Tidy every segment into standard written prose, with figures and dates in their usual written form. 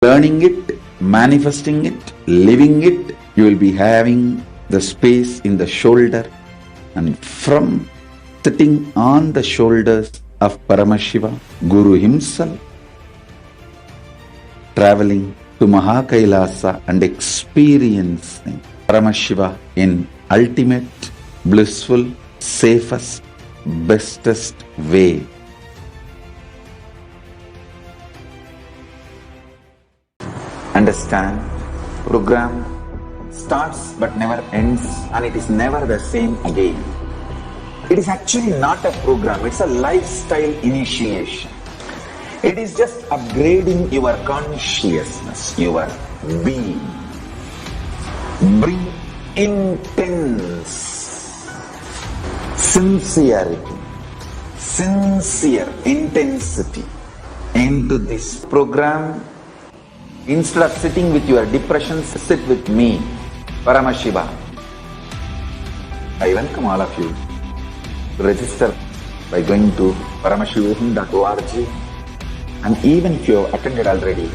learning it, manifesting it, living it, you will be having the space in the shoulder, and from sitting on the shoulders of Paramashiva, Guru himself, traveling to Mahakailasa and experiencing Paramashiva in ultimate, blissful, safest, bestest way. Understand, program starts but never ends, and it is never the same again. It is actually not a program, it's a lifestyle initiation. It is just upgrading your consciousness, your being. Bring intense sincerity, sincere intensity into this program. Instead of sitting with your depressions, sit with me, Paramashiva. I welcome all of you to register by going to paramashivam.org. And even if you have attended already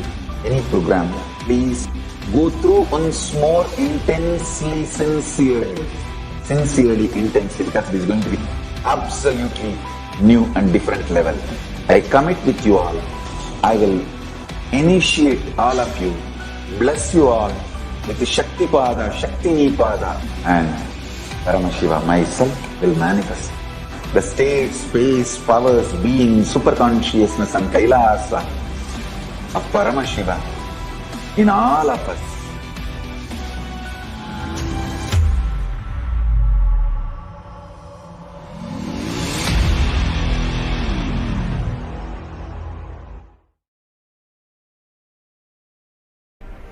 any program, please go through once more intensely, sincerely, intensely, because it is going to be absolutely new and different level. I commit with you all. I will initiate all of you, bless you all with the Shakti Pada, Shakti Nipada, and Paramashiva myself will manifest the state, space, powers, being, super consciousness and Kailasa of Paramashiva in all of us.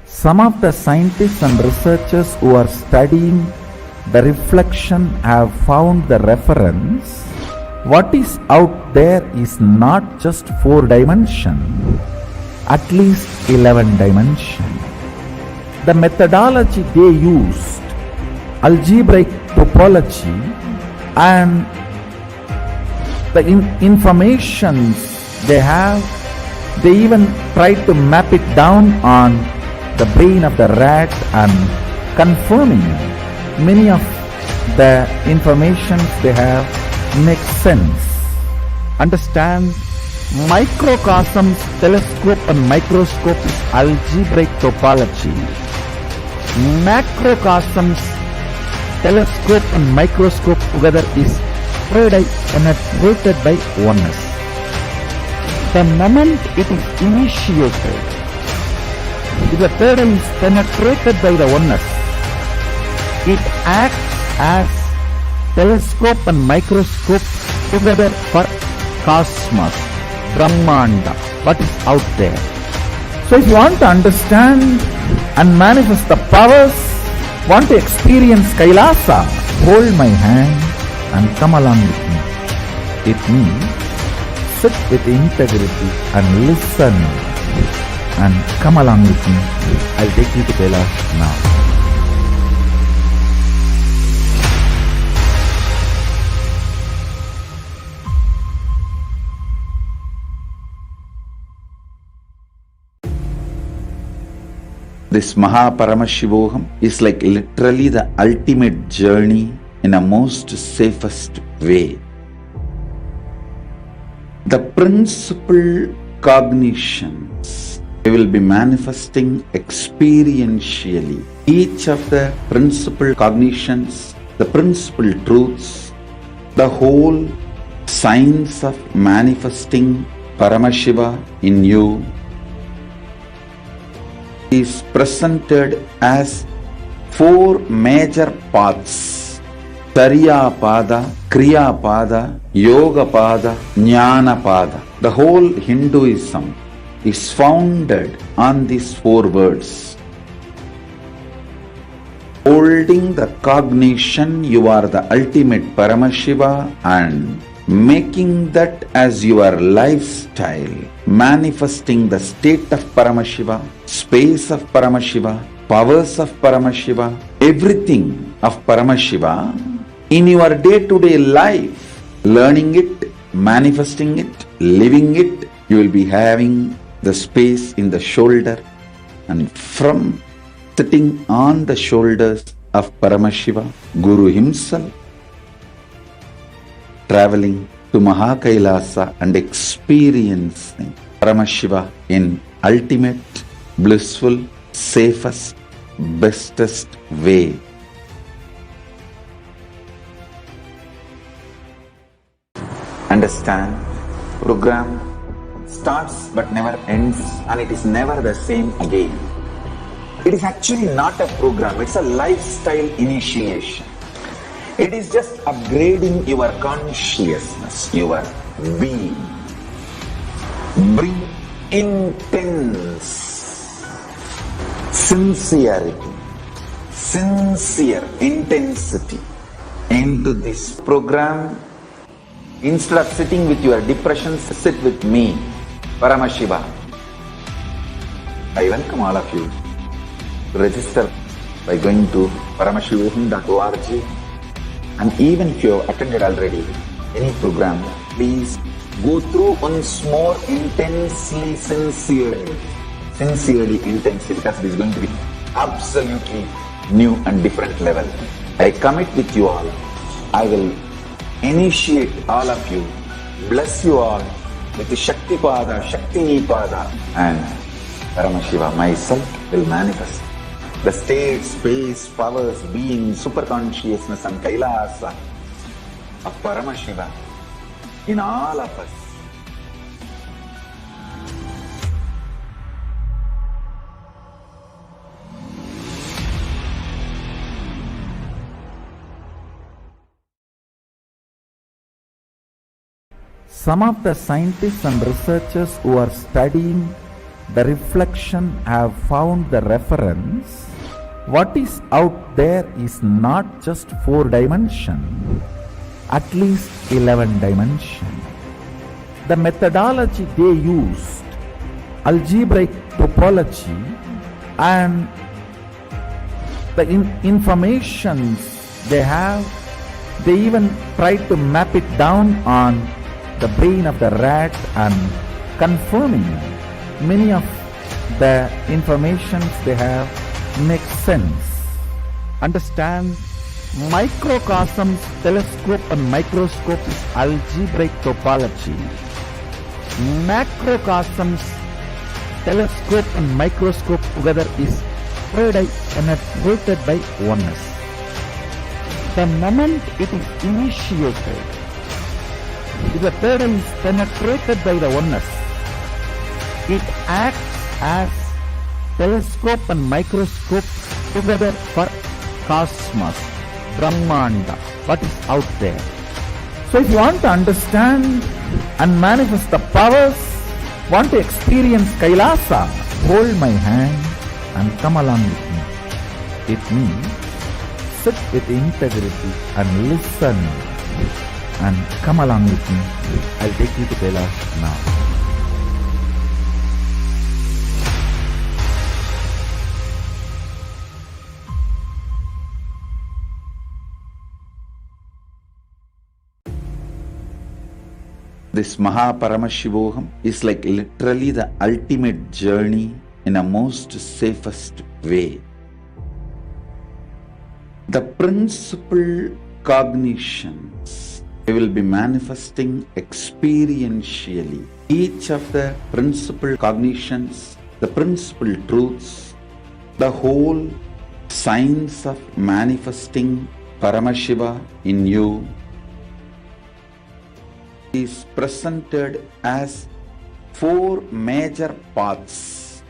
Some of the scientists and researchers who are studying the reflection have found the reference. What is out there is not just 4 dimensions, at least 11 dimensions. The methodology they used, algebraic topology, and the informations they have, they even tried to map it down on the brain of the rat and confirming many of the information they have makes sense. Understand, microcosms, telescope and microscope is algebraic topology. Macrocosms, telescope and microscope together is penetrated by oneness. The moment it is initiated, if the third eye is penetrated by the oneness, it acts as telescope and microscope together for cosmos, Brahmanda, what is out there. So if you want to understand and manifest the powers, want to experience Kailasa, hold my hand and come along with me. It means sit with integrity and listen and come along with me. I'll take you to Kailash now. This Mahaparamashivoham is like literally the ultimate journey in a most safest way. The principal cognitions we will be manifesting experientially. Each of the principal cognitions, the principal truths, the whole science of manifesting Paramashiva in you is presented as 4 major paths: Charya Pada, Kriya Pada, Yoga Pada, Jnana Pada. The whole Hinduism is founded on these 4 words. Holding the cognition you are the ultimate Paramashiva and making that as your lifestyle, manifesting the state of Paramashiva, space of Paramashiva, powers of Paramashiva, everything of Paramashiva in your day-to-day life, learning it, manifesting it, living it. You will be having the space in the shoulder, and from sitting on the shoulders of Paramashiva, Guru himself, traveling to Mahakailasa and experiencing Paramashiva in ultimate, blissful, safest, bestest way. Understand, program starts but never ends, and it is never the same again. It is actually not a program, it's a lifestyle initiation. It is just upgrading your consciousness, your being. Bring intense sincerity, sincere intensity into this program. Instead of sitting with your depressions, sit with me, Paramashiva. I welcome all of you to register by going to paramashivoham.org. And even if you have attended already any program, please go through once more intensely, sincerely, because it is going to be absolutely new and different level. I commit with you all. I will initiate all of you, bless you all with the Shakti Pada, Shakti Pada, and Paramashiva myself will manifest the state, space, powers, being, super consciousness and Kailasa of Paramashiva in all of us. Some of the scientists and researchers who are studying the reflection have found the reference. What is out there is not just 4 dimension, at least 11 dimension. The methodology they used, algebraic topology, and the informations they have, they even tried to map it down on the brain of the rat and confirming many of the informations they have makes sense. Understand, microcosms, telescope and microscope is algebraic topology. Macrocosms, telescope and microscope together is penetrated by oneness. The moment it is initiated, if the third is penetrated by the oneness, it acts as telescope and microscope together for cosmos, Brahmanda, what is out there. So if you want to understand and manifest the powers, want to experience Kailasa, hold my hand and come along with me. It means sit with integrity and listen and come along with me. I'll take you to Kailash now. This Mahaparamashivoham is like literally the ultimate journey in a most safest way. The principal cognitions we will be manifesting experientially. Each of the principal cognitions, the principal truths, the whole science of manifesting Paramashiva in you is presented as 4 major paths: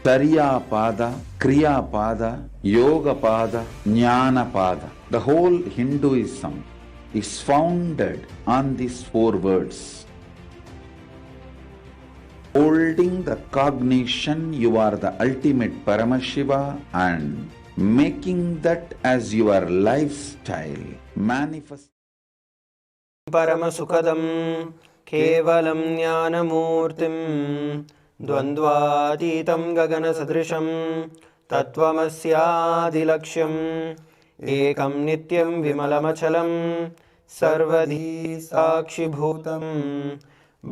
Tariya Pada, Kriya Pada, Yoga Pada, Jnana Pada. The whole Hinduism is founded on these 4 words. Holding the cognition you are the ultimate Paramashiva and making that as your lifestyle manifest. परमसुखदं केवलं ज्ञानमूर्तिं द्वन्द्वातीतं गगनसदृशं तत्त्वमस्यादिलक्ष्यम् एकं नित्यं विमलमचलं सर्वधी साक्षिभूतं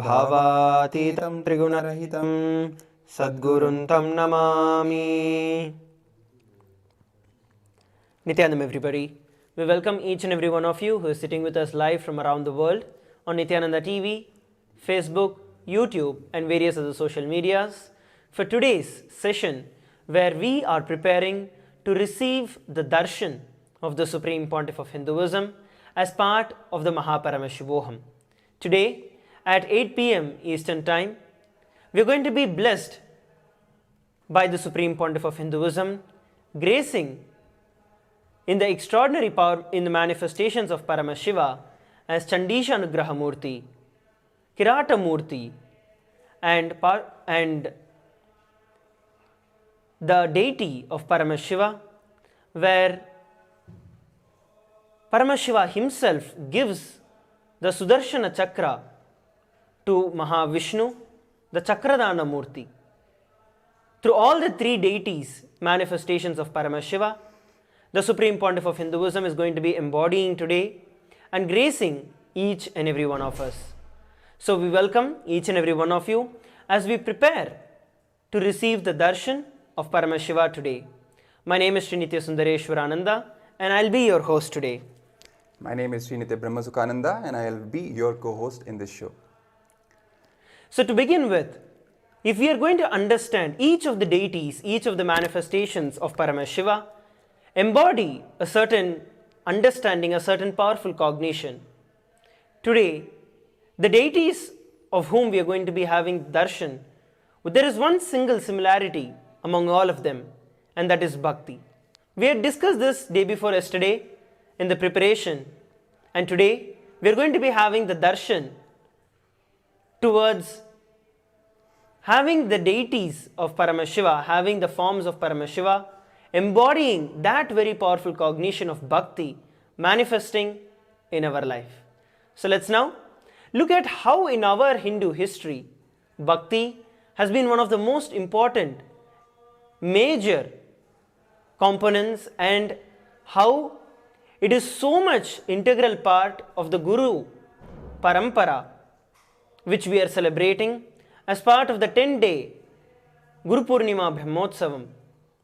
भावातीतं त्रिगुणरहितं Sadgurun Tam Namami. Nithyanandam, everybody. We welcome each and every one of you who is sitting with us live from around the world on Nithyananda TV, Facebook, YouTube, and various other social medias for today's session, where we are preparing to receive the Darshan of the Supreme Pontiff of Hinduism as part of the Mahaparamashivoham. Today, at 8 p.m. Eastern Time, we are going to be blessed by the Supreme Pontiff of Hinduism, gracing in the extraordinary power in the manifestations of Paramashiva as Chandesha Anugraha Murti, Kirata Murti, and the deity of Paramashiva, where Paramashiva himself gives the Sudarshana Chakra to Mahavishnu, the Chakradana Murti. Through all the three deities, manifestations of Paramashiva, the Supreme Pontiff of Hinduism is going to be embodying today and gracing each and every one of us. So we welcome each and every one of you as we prepare to receive the darshan of Paramashiva today. My name is Sri Nithya Sundareshwarananda and I'll be your host today. My name is Sri Nithya Brahmasukhananda and I'll be your co-host in this show. So to begin with, if we are going to understand each of the deities, each of the manifestations of Paramashiva, embody a certain understanding, a certain powerful cognition. Today, the deities of whom we are going to be having darshan, there is one single similarity among all of them, and that is bhakti. We had discussed this day before yesterday in the preparation, and today we are going to be having the darshan towards having the deities of Paramashiva, having the forms of Paramashiva, embodying that very powerful cognition of bhakti manifesting in our life. So let's now look at how in our Hindu history, bhakti has been one of the most important major components and how it is so much integral part of the Guru Parampara, which we are celebrating as part of the 10-day Guru Purnima Brahmotsavam.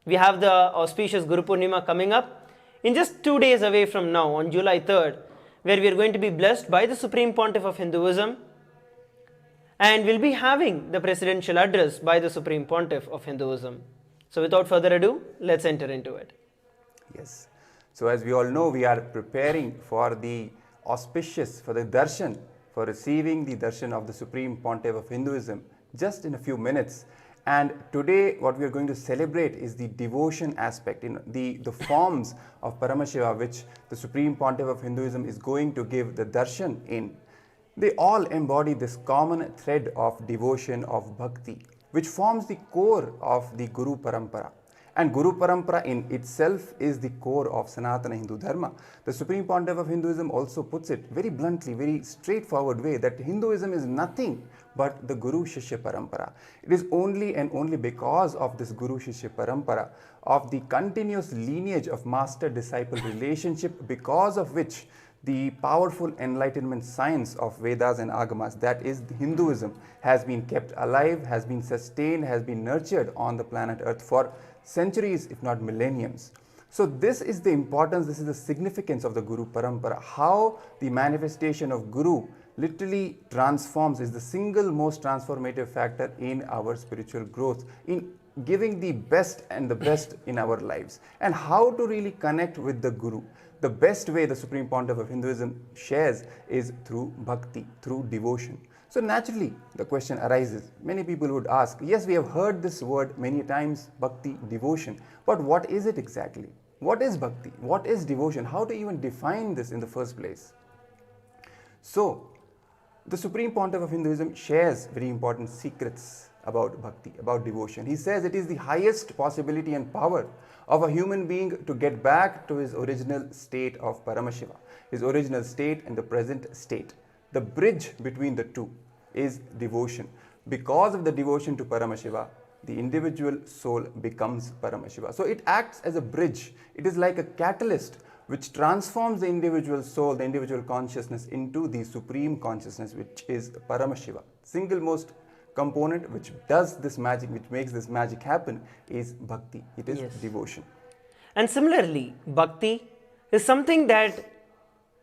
We have the auspicious Guru Purnima coming up in just 2 days away from now on July 3rd, where we are going to be blessed by the Supreme Pontiff of Hinduism and we'll be having the presidential address by the Supreme Pontiff of Hinduism. So without further ado, let's enter into it. Yes. So as we all know, we are preparing for the auspicious, for the darshan, for receiving the darshan of the Supreme Pontiff of Hinduism just in a few minutes. And today what we are going to celebrate is the devotion aspect, the forms of Paramashiva which the Supreme Pontiff of Hinduism is going to give the darshan in. They all embody this common thread of devotion, of bhakti, which forms the core of the Guru Parampara. And Guru Parampara in itself is the core of Sanatana Hindu Dharma. The Supreme Pontiff of Hinduism also puts it very bluntly, very straightforward way that Hinduism is nothing but the Guru Shishya Parampara. It is only and only because of this Guru Shishya Parampara, of the continuous lineage of master-disciple relationship, because of which the powerful enlightenment science of Vedas and Agamas, that is Hinduism, has been kept alive, has been sustained, has been nurtured on the planet Earth for centuries, if not millenniums. So this is the importance, this is the significance of the Guru Parampara. How the manifestation of Guru literally transforms, is the single most transformative factor in our spiritual growth, in giving the best and the best in our lives. And how to really connect with the Guru. The best way the Supreme Pontiff of Hinduism shares is through bhakti, through devotion. So naturally, the question arises. Many people would ask, yes, we have heard this word many times, bhakti, devotion, but what is it exactly? What is bhakti? What is devotion? How to even define this in the first place? So, the Supreme Pontiff of Hinduism shares very important secrets about bhakti, about devotion. He says it is the highest possibility and power of a human being to get back to his original state of Paramashiva, his original state and the present state. The bridge between the two is devotion. Because of the devotion to Paramashiva, the individual soul becomes Paramashiva. So it acts as a bridge. It is like a catalyst which transforms the individual soul, the individual consciousness into the supreme consciousness, which is Paramashiva, single most component which does this magic, which makes this magic happen, is bhakti. It is devotion. And similarly, bhakti is something that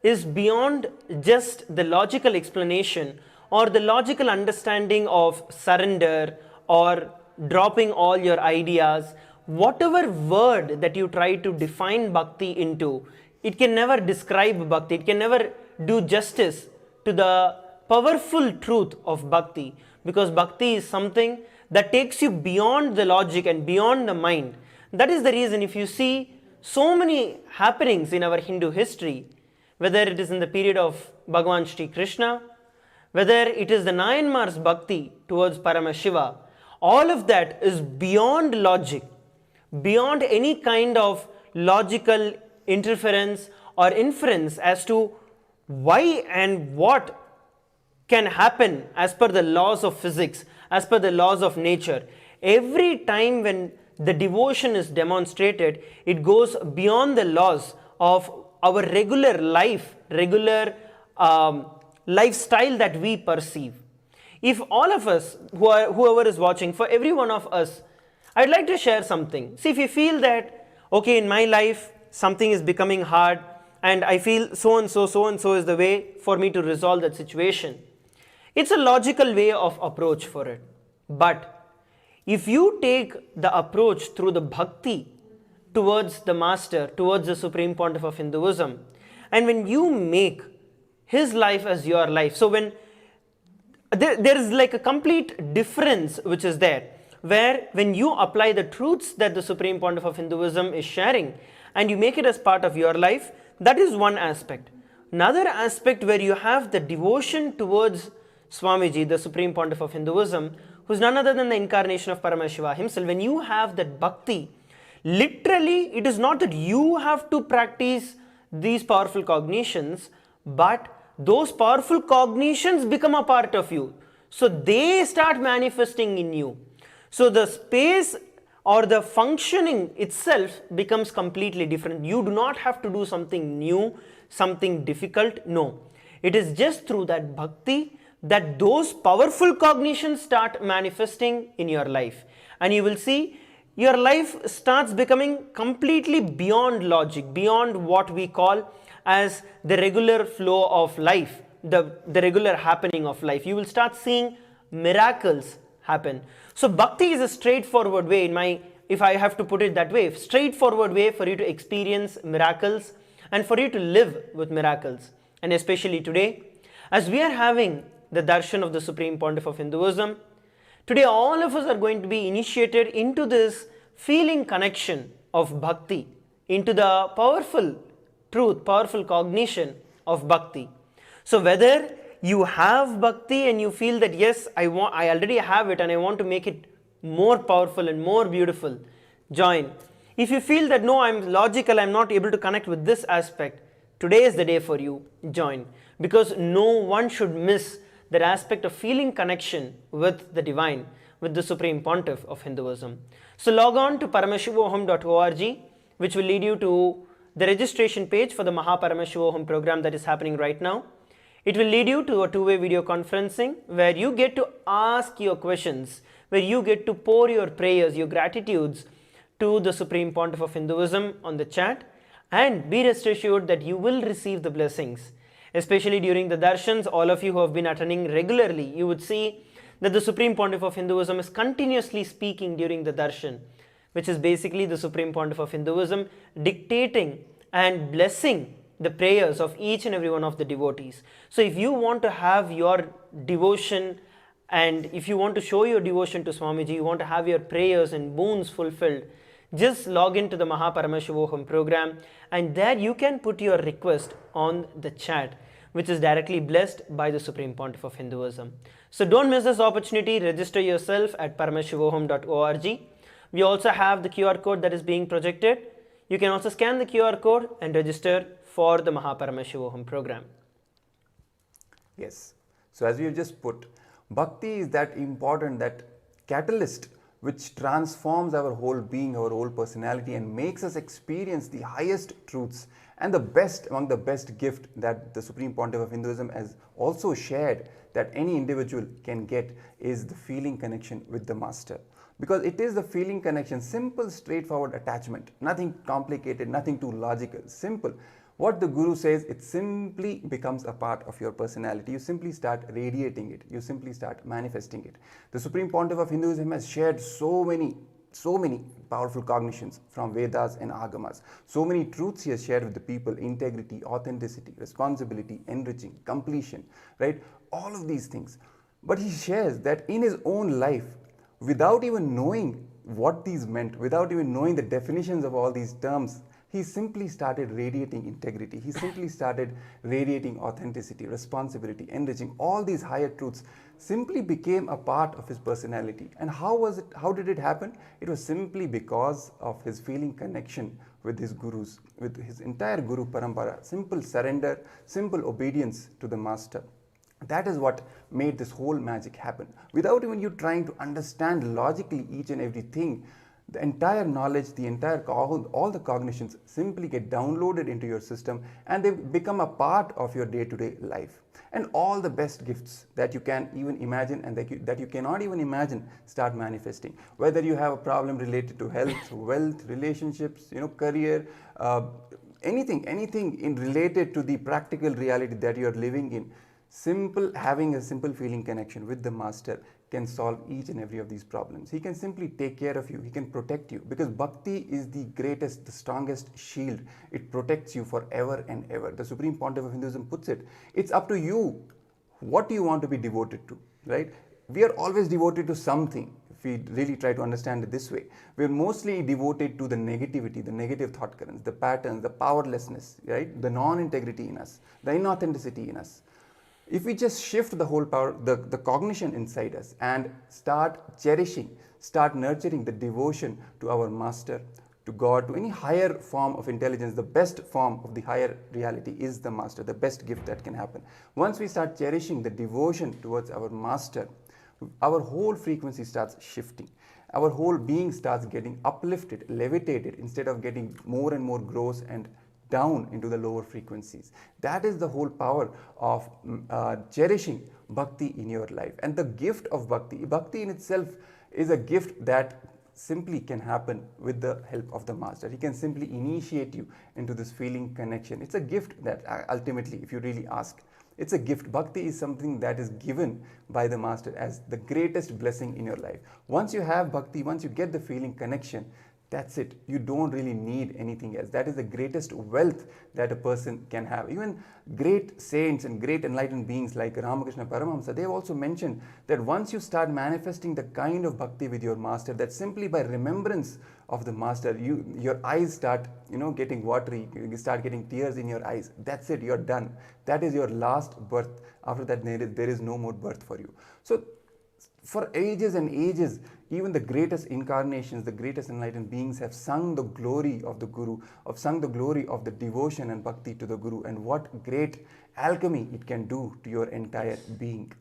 is beyond just the logical explanation or the logical understanding of surrender or dropping all your ideas. Whatever word that you try to define bhakti into, it can never describe bhakti. It can never do justice to the powerful truth of bhakti, because bhakti is something that takes you beyond the logic and beyond the mind. That is the reason if you see so many happenings in our Hindu history, whether it is in the period of Bhagavan Shri Krishna, whether it is the Nayanmar's bhakti towards Paramashiva, all of that is beyond logic, beyond any kind of logical interference or inference as to why and what can happen as per the laws of physics, as per the laws of nature. Every time when the devotion is demonstrated, it goes beyond the laws of our regular life, regular lifestyle that we perceive. If all of us, whoever is watching, for every one of us, I'd like to share something. See, if you feel that, okay, in my life, something is becoming hard, and I feel so and so is the way for me to resolve that situation. It's a logical way of approach for it. But if you take the approach through the bhakti towards the master, towards the Supreme Pontiff of Hinduism, and when you make his life as your life, so when there is like a complete difference which is there, where when you apply the truths that the Supreme Pontiff of Hinduism is sharing and you make it as part of your life, that is one aspect. Another aspect where you have the devotion towards Swamiji, the Supreme Pontiff of Hinduism, who is none other than the incarnation of Paramashiva himself. When you have that bhakti, literally it is not that you have to practice these powerful cognitions, but those powerful cognitions become a part of you. So they start manifesting in you. So the space or the functioning itself becomes completely different. You do not have to do something new, something difficult. No. It is just through that bhakti that those powerful cognitions start manifesting in your life. And you will see your life starts becoming completely beyond logic, beyond what we call as the regular flow of life, the regular happening of life. You will start seeing miracles happen. So bhakti is a straightforward way, if I have to put it that way, straightforward way for you to experience miracles and for you to live with miracles. And especially today, as we are having the darshan of the Supreme Pontiff of Hinduism, today all of us are going to be initiated into this feeling connection of bhakti, into the powerful truth, powerful cognition of bhakti. So whether you have bhakti and you feel that yes, I already have it and I want to make it more powerful and more beautiful, join. If you feel that no, I'm logical, I'm not able to connect with this aspect, today is the day for you, join. Because no one should miss that aspect of feeling connection with the divine, with the Supreme Pontiff of Hinduism. So log on to paramashivoham.org, which will lead you to the registration page for the Mahaparamashivoham program that is happening right now. It will lead you to a two-way video conferencing where you get to ask your questions, where you get to pour your prayers, your gratitudes to the Supreme Pontiff of Hinduism on the chat, and be rest assured that you will receive the blessings. Especially during the darshans, all of you who have been attending regularly, you would see that the Supreme Pontiff of Hinduism is continuously speaking during the darshan, which is basically the Supreme Pontiff of Hinduism dictating and blessing the prayers of each and every one of the devotees. So if you want to have your devotion and if you want to show your devotion to Swamiji, you want to have your prayers and boons fulfilled, just log into the Mahaparamashivoham program and there you can put your request on the chat, which is directly blessed by the Supreme Pontiff of Hinduism. So don't miss this opportunity. Register yourself at paramashivoham.org. We also have the QR code that is being projected. You can also scan the QR code and register for the Mahaparamashivoham program. Yes. So as we have just put, bhakti is that important, that catalyst which transforms our whole being, our whole personality, and makes us experience the highest truths. And the best, among the best gift that the Supreme Pontiff of Hinduism has also shared that any individual can get is the feeling connection with the Master. Because it is the feeling connection, simple, straightforward attachment, nothing complicated, nothing too logical, simple. What the Guru says, it simply becomes a part of your personality. You simply start radiating it. You simply start manifesting it. The Supreme Pontiff of Hinduism has shared so many powerful cognitions from Vedas and Agamas. So many truths he has shared with the people: integrity, authenticity, responsibility, enriching, completion, right? All of these things. But he shares that in his own life, without even knowing what these meant, without even knowing the definitions of all these terms, he simply started radiating integrity. He simply started radiating authenticity, responsibility, enriching. All these higher truths simply became a part of his personality. And how was it? How did it happen? It was simply because of his feeling connection with his gurus, with his entire Guru Parampara. Simple surrender, simple obedience to the Master. That is what made this whole magic happen. Without even you trying to understand logically each and everything, the entire knowledge, the entire all the cognitions simply get downloaded into your system, and they become a part of your day-to-day life. And all the best gifts that you can even imagine and that you cannot even imagine start manifesting. Whether you have a problem related to health, wealth, relationships, career, anything in related to the practical reality that you are living in. Having a simple feeling connection with the Master can solve each and every of these problems. He can simply take care of you. He can protect you, because bhakti is the greatest, the strongest shield. It protects you forever and ever. The Supreme Pontiff of Hinduism puts it, it's up to you. What do you want to be devoted to, right? We are always devoted to something. If we really try to understand it this way, we are mostly devoted to the negativity, the negative thought currents, the patterns, the powerlessness, right? The non-integrity in us, the inauthenticity in us. If we just shift the whole power, the cognition inside us, and start cherishing, start nurturing the devotion to our Master, to God, to any higher form of intelligence, the best form of the higher reality is the Master, the best gift that can happen. Once we start cherishing the devotion towards our Master, our whole frequency starts shifting. Our whole being starts getting uplifted, levitated, instead of getting more and more gross and down into the lower frequencies. That is the whole power of cherishing bhakti in your life. And the gift of bhakti in itself is a gift that simply can happen with the help of the Master. He can simply initiate you into this feeling connection. It's a gift that ultimately, if you really ask, it's a gift. Bhakti is something that is given by the Master as the greatest blessing in your life. Once you have bhakti, once you get the feeling connection, that's it. You don't really need anything else. That is the greatest wealth that a person can have. Even great saints and great enlightened beings like Ramakrishna Paramahamsa, they have also mentioned that once you start manifesting the kind of bhakti with your Master, that simply by remembrance of the Master, your eyes start getting watery, you start getting tears in your eyes. That's it, you're done. That is your last birth. After that, there is no more birth for you. So for ages and ages, even the greatest incarnations, the greatest enlightened beings have sung the glory of the Guru, have sung the glory of the devotion and bhakti to the Guru, and what great alchemy it can do to your entire being.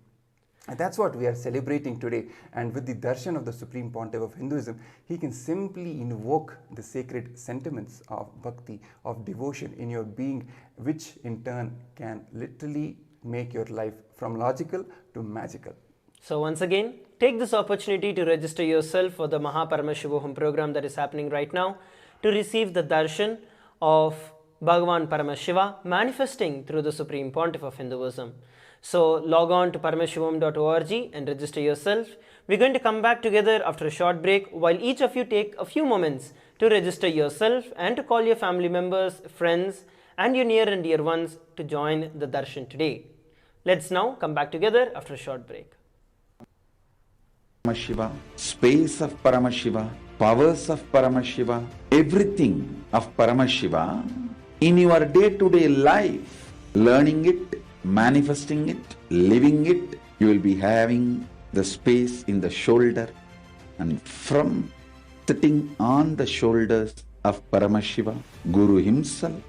And that's what we are celebrating today. And with the darshan of the Supreme Pontiff of Hinduism, he can simply invoke the sacred sentiments of bhakti, of devotion in your being, which in turn can literally make your life from logical to magical. So once again, take this opportunity to register yourself for the Paramashivam program that is happening right now to receive the darshan of Bhagavan Paramashiva manifesting through the Supreme Pontiff of Hinduism. So log on to paramashivam.org and register yourself. We're going to come back together after a short break while each of you take a few moments to register yourself and to call your family members, friends and your near and dear ones to join the darshan today. Let's now come back together after a short break. Paramashiva, space of Paramashiva, powers of Paramashiva, everything of Paramashiva in your day-to-day life, learning it, manifesting it, living it, you will be having the space in the shoulder, and from sitting on the shoulders of Paramashiva, Guru himself,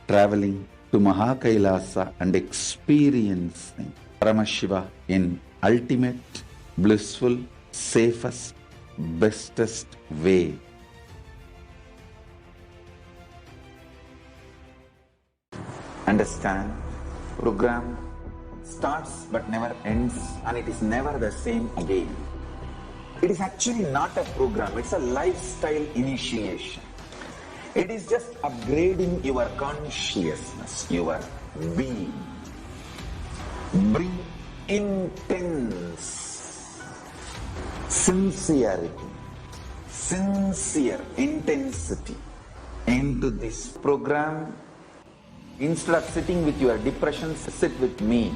traveling to Mahakailasa and experiencing Paramashiva in ultimate, blissful, safest, bestest way. Understand, program starts but never ends, and it is never the same again. It is actually not a program, it's a lifestyle initiation. It is just upgrading your consciousness, your being. Bring intense sincerity, sincere intensity into this program. Instead of sitting with your depressions, sit with me,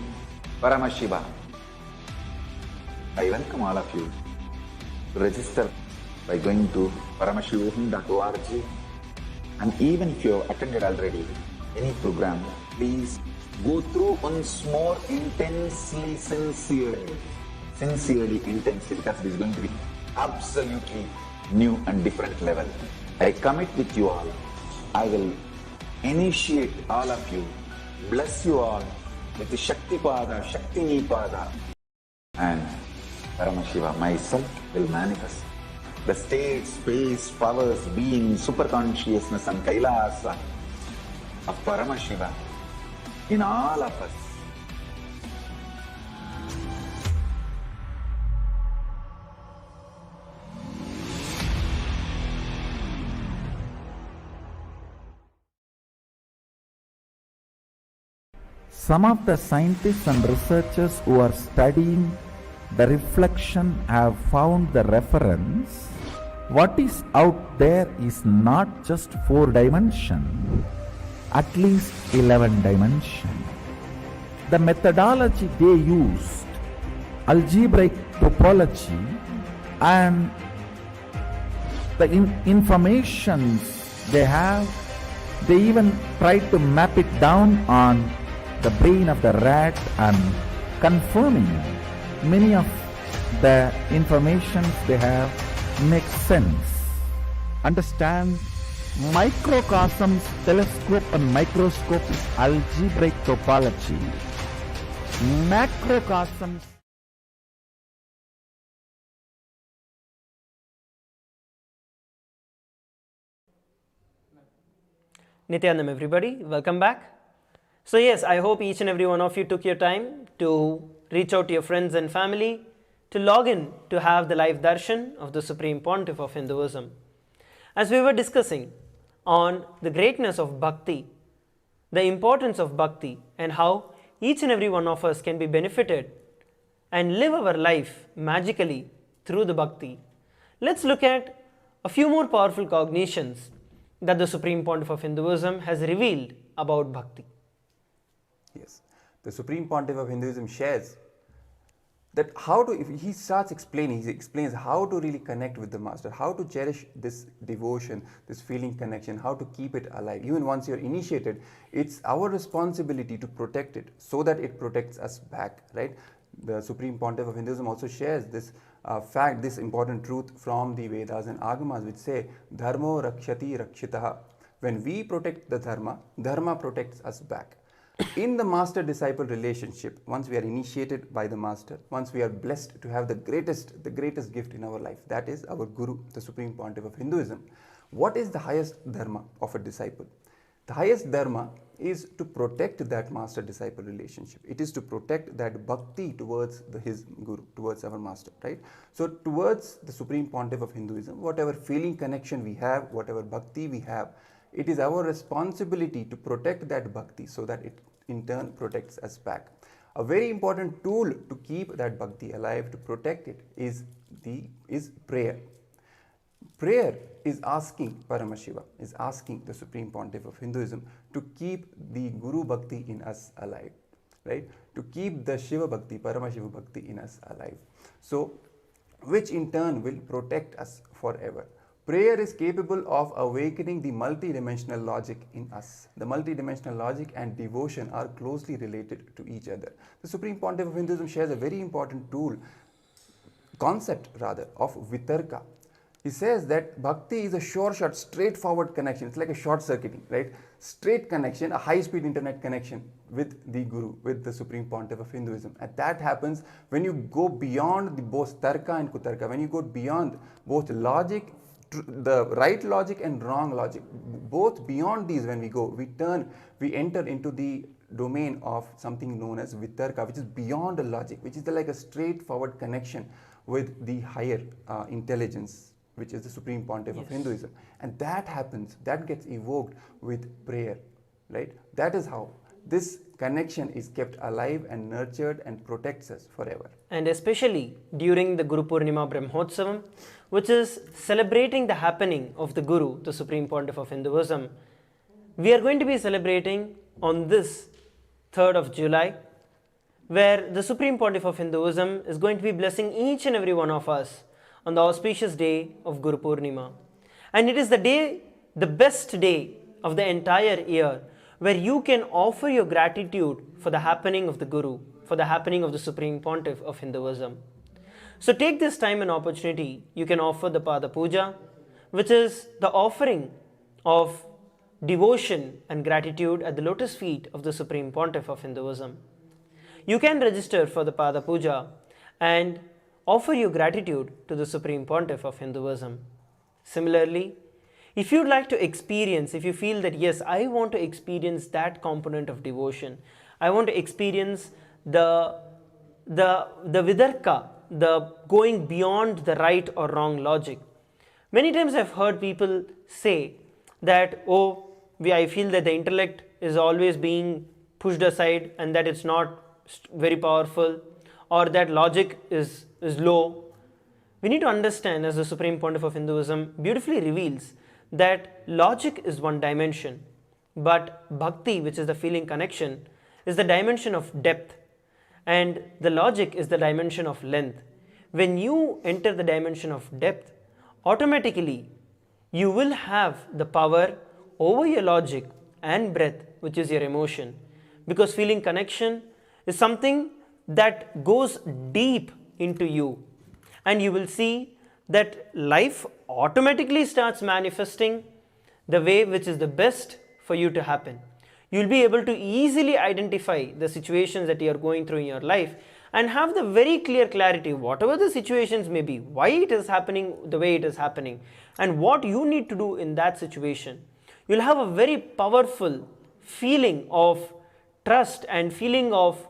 Paramashiva. I welcome all of you to register by going to paramashivoham.org. And even if you have attended already any program, please go through once more intensely, sincerely, intensely, because it is going to be absolutely new and different level. I commit with you all. I will initiate all of you, bless you all with the Shakti Pada, Shakti Pada, and Paramashiva myself will manifest the state, space, powers, being, superconsciousness and Kailasa of Paramashiva in all of us. Some of the scientists and researchers who are studying the reflection have found the reference. What is out there is not just 4 dimension, at least 11 dimension. The methodology they used, algebraic topology, and the informations they have, they even tried to map it down on the brain of the rat and confirming many of the information they have makes sense. Understand, microcosms, telescope and microscope is algebraic topology. Macrocosms, Nithyanandam everybody, welcome back. So yes, I hope each and every one of you took your time to reach out to your friends and family, to log in to have the live darshan of the Supreme Pontiff of Hinduism. As we were discussing on the greatness of bhakti, the importance of bhakti, and how each and every one of us can be benefited and live our life magically through the bhakti, let's look at a few more powerful cognitions that the Supreme Pontiff of Hinduism has revealed about bhakti. Yes, the Supreme Pontiff of Hinduism shares that how to, if he starts explaining, he explains how to really connect with the Master, how to cherish this devotion, this feeling connection, how to keep it alive. Even once you're initiated, it's our responsibility to protect it so that it protects us back, right? The Supreme Pontiff of Hinduism also shares this fact, this important truth from the Vedas and Agamas, which say, Dharmo rakshati rakshitaha. When we protect the Dharma, Dharma protects us back. In the master-disciple relationship, once we are initiated by the Master, once we are blessed to have the greatest gift in our life, that is our Guru, the Supreme Pontiff of Hinduism. What is the highest Dharma of a disciple? The highest Dharma is to protect that master-disciple relationship. It is to protect that bhakti towards his Guru, towards our Master, right? So towards the Supreme Pontiff of Hinduism, whatever feeling connection we have, whatever bhakti we have, it is our responsibility to protect that bhakti so that it in turn protects us back. A very important tool to keep that bhakti alive, to protect it, is prayer. Prayer is asking Paramashiva, is asking the Supreme Pontiff of Hinduism to keep the Guru Bhakti in us alive, right? To keep the Shiva Bhakti, Paramashiva Bhakti in us alive. So, which in turn will protect us forever. Prayer is capable of awakening the multidimensional logic in us. The multidimensional logic and devotion are closely related to each other. The Supreme Pontiff of Hinduism shares a very important concept of vitarka. He says that bhakti is a sure shot, straightforward connection. It's like a short circuiting, right? Straight connection, a high-speed internet connection with the Guru, with the Supreme Pontiff of Hinduism. And that happens when you go beyond the both tarka and kutarka, when you go beyond both logic, the right logic and wrong logic. Both beyond these, when we go, we enter into the domain of something known as vitarka, which is beyond the logic, which is like a straightforward connection with the higher intelligence, which is the Supreme Pontiff of Hinduism. And that happens, that gets evoked with prayer, right? That is how this connection is kept alive and nurtured and protects us forever. And especially during the Guru Purnima Brahmotsavam, which is celebrating the happening of the Guru, the Supreme Pontiff of Hinduism, we are going to be celebrating on this 3rd of July, where the Supreme Pontiff of Hinduism is going to be blessing each and every one of us on the auspicious day of Guru Purnima. And it is the day, the best day of the entire year, where you can offer your gratitude for the happening of the Guru, for the happening of the Supreme Pontiff of Hinduism. So take this time and opportunity, you can offer the Pada Puja, which is the offering of devotion and gratitude at the lotus feet of the Supreme Pontiff of Hinduism. You can register for the Pada Puja and offer your gratitude to the Supreme Pontiff of Hinduism. Similarly, if you'd like to experience, if you feel that yes, I want to experience that component of devotion, I want to experience the vidarka, the going beyond the right or wrong logic. Many times I've heard people say that, I feel that the intellect is always being pushed aside and that it's not very powerful, or that logic is low. We need to understand, as the Supreme Pontiff of Hinduism beautifully reveals, that logic is one dimension, but bhakti, which is the feeling connection, is the dimension of depth, and the logic is the dimension of length. When you enter the dimension of depth, automatically you will have the power over your logic and breath, which is your emotion, because feeling connection is something that goes deep into you, and you will see that life automatically starts manifesting the way which is the best for you to happen. You will be able to easily identify the situations that you are going through in your life and have the very clear clarity, whatever the situations may be, why it is happening the way it is happening, and what you need to do in that situation. You will have a very powerful feeling of trust and feeling of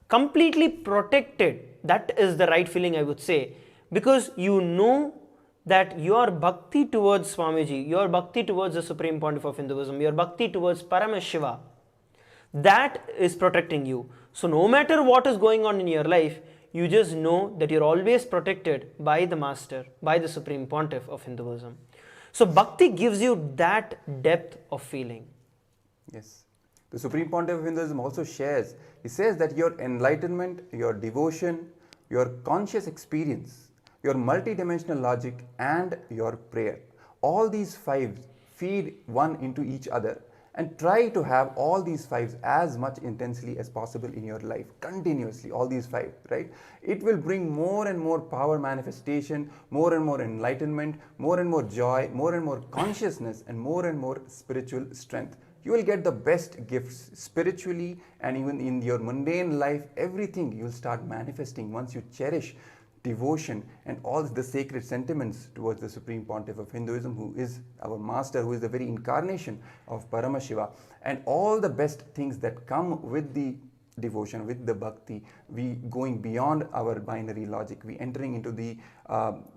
completely protected. That is the right feeling, I would say, because you know that your bhakti towards Swamiji, your bhakti towards the Supreme Pontiff of Hinduism, your bhakti towards Paramashiva, that is protecting you. So no matter what is going on in your life, you just know that you're always protected by the Master, by the Supreme Pontiff of Hinduism. So bhakti gives you that depth of feeling. Yes. The Supreme Pontiff of Hinduism also shares, he says that your enlightenment, your devotion, your conscious experience, your multidimensional logic, and your prayer, all these five feed one into each other, and try to have all these five as much intensely as possible in your life, continuously, all these five, right? It will bring more and more power manifestation, more and more enlightenment, more and more joy, more and more consciousness, and more spiritual strength. You will get the best gifts spiritually, and even in your mundane life, everything you will start manifesting once you cherish devotion and all the sacred sentiments towards the Supreme Pontiff of Hinduism, who is our master, who is the very incarnation of Paramashiva, and all the best things that come with the devotion, with the bhakti, we going beyond our binary logic, we entering into the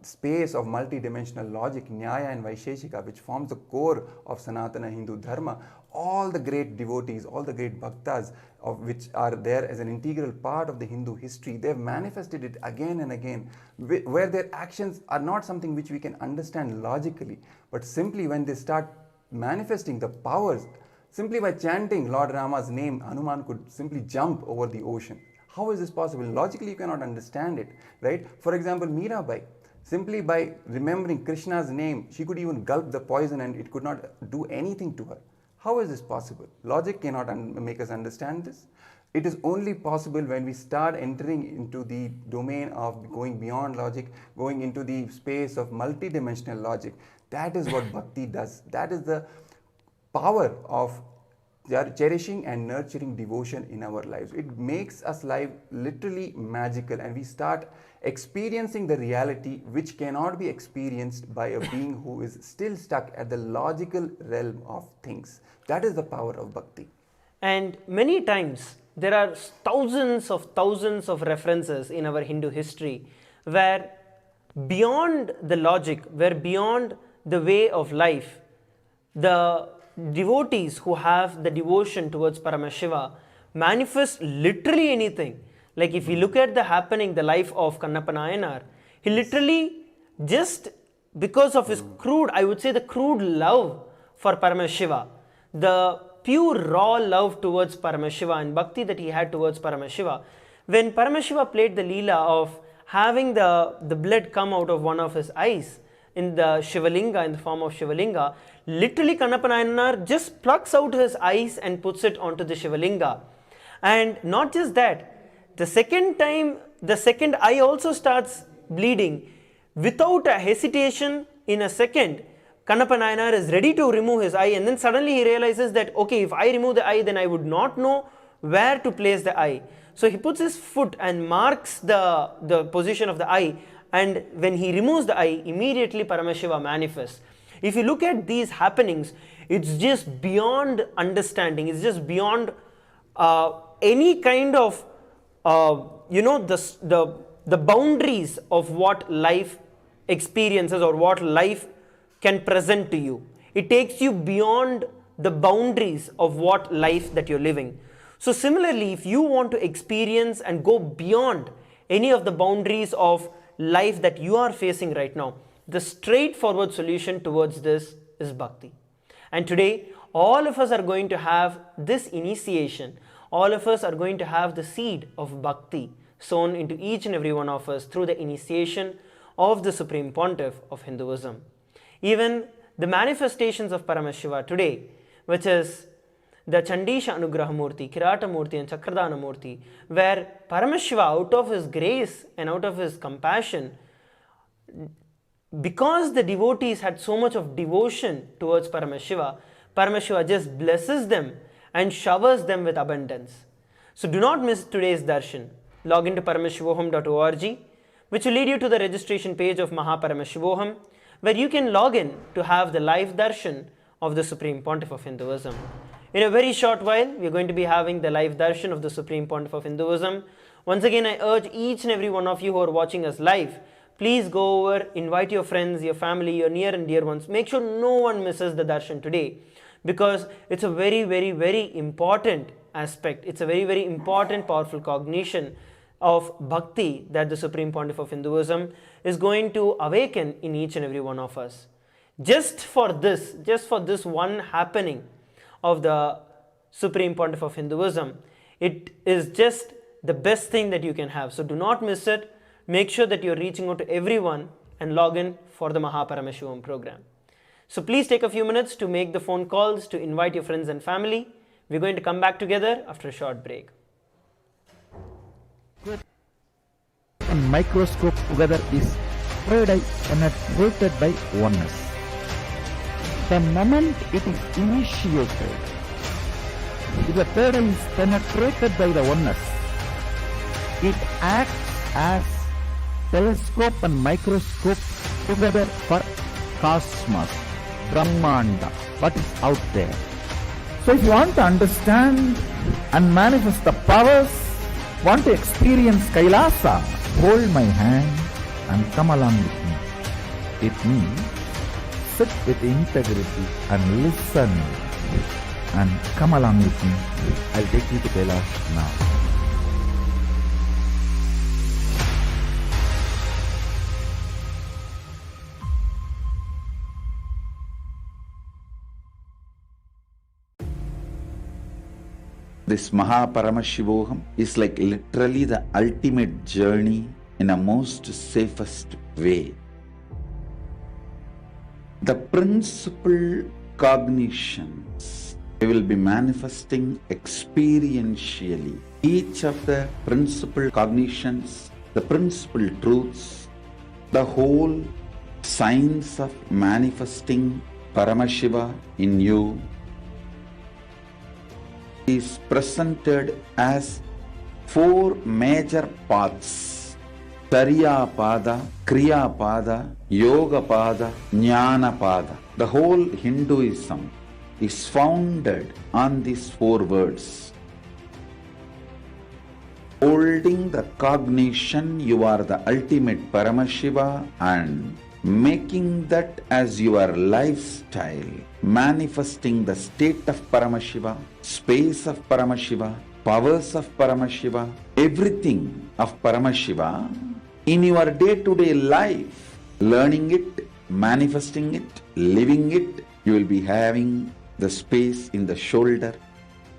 space of multidimensional logic, Nyaya and Vaisheshika, which forms the core of Sanatana Hindu Dharma. All the great devotees, all the great bhaktas, of which are there as an integral part of the Hindu history, they have manifested it again and again, where their actions are not something which we can understand logically, but simply when they start manifesting the powers, simply by chanting Lord Rama's name, Hanuman could simply jump over the ocean. How is this possible? Logically you cannot understand it, right? For example, Mirabai, simply by remembering Krishna's name, she could even gulp the poison and it could not do anything to her. How is this possible? Logic cannot make us understand this. It is only possible when we start entering into the domain of going beyond logic, going into the space of multidimensional logic. That is what bhakti does. That is the power of cherishing and nurturing devotion in our lives. It makes us life literally magical, and we start experiencing the reality which cannot be experienced by a being who is still stuck at the logical realm of things. That is the power of bhakti. And many times there are thousands of references in our Hindu history where beyond the logic, where beyond the way of life, the devotees who have the devotion towards Paramashiva manifest literally anything. Like if you look at the happening, the life of Kannappa Nayanar, he literally, just because of his crude, I would say the crude love for Paramashiva, the pure raw love towards Paramashiva and bhakti that he had towards Paramashiva, when Paramashiva played the leela of having the blood come out of one of his eyes in the Shivalinga, in the form of Shivalinga, literally Kannappa Nayanar just plucks out his eyes and puts it onto the Shivalinga. And not just that, the second time, the second eye also starts bleeding. Without a hesitation, in a second, Kannappa Nayanar is ready to remove his eye, and then suddenly he realizes that, okay, if I remove the eye, then I would not know where to place the eye. So he puts his foot and marks the position of the eye, and when he removes the eye, immediately Paramashiva manifests. If you look at these happenings, it's just beyond understanding. It's just beyond any kind of, the boundaries of what life experiences or what life can present to you. It takes you beyond the boundaries of what life that you're living. So similarly, if you want to experience and go beyond any of the boundaries of life that you are facing right now, the straightforward solution towards this is bhakti. And today, all of us are going to have this initiation. All of us are going to have the seed of bhakti sown into each and every one of us through the initiation of the Supreme Pontiff of Hinduism. Even the manifestations of Paramashiva today, which is the Chandesha Anugraha Murti, Kirata Murti and Chakradana Murti, where Paramashiva, out of his grace and out of his compassion, because the devotees had so much of devotion towards Paramashiva, Paramashiva just blesses them and showers them with abundance. So do not miss today's darshan. Log into paramashivoham.org, which will lead you to the registration page of Mahaparamashivoham, where you can log in to have the live darshan of the Supreme Pontiff of Hinduism. In a very short while, we are going to be having the live darshan of the Supreme Pontiff of Hinduism. Once again, I urge each and every one of you who are watching us live, please go over, invite your friends, your family, your near and dear ones. Make sure no one misses the darshan today, because it's a very, very, very important aspect. It's a very, very important, powerful cognition of bhakti that the Supreme Pontiff of Hinduism is going to awaken in each and every one of us. Just for this one happening of the Supreme Pontiff of Hinduism, it is just the best thing that you can have. So do not miss it. Make sure that you're reaching out to everyone and log in for the Mahaparamashivam program. So please take a few minutes to make the phone calls, to invite your friends and family. We're going to come back together after a short break. And microscope together is third eye penetrated by oneness. The moment it is initiated, if the third eye is penetrated by the oneness, it acts as telescope and microscope together for cosmos, Brahmanda, what is out there. So if you want to understand and manifest the powers, want to experience Kailasa, hold my hand and come along with me. It means sit with integrity and listen and come along with me. I'll take you to Kailash now. This Mahaparamashivoham is like literally the ultimate journey in a most safest way. The principal cognitions we will be manifesting experientially each of the principal cognitions, the principal truths, the whole science of manifesting Paramashiva in you is presented as four major paths: Tariya Pada, Kriya Pada, Yoga Pada, Jnana Pada. The whole Hinduism is founded on these four words. Holding the cognition you are the ultimate Paramashiva and making that as your lifestyle, manifesting the state of Paramashiva, space of Paramashiva, powers of Paramashiva, everything of Paramashiva in your day-to-day life, learning it, manifesting it, living it. You will be having the space in the shoulder,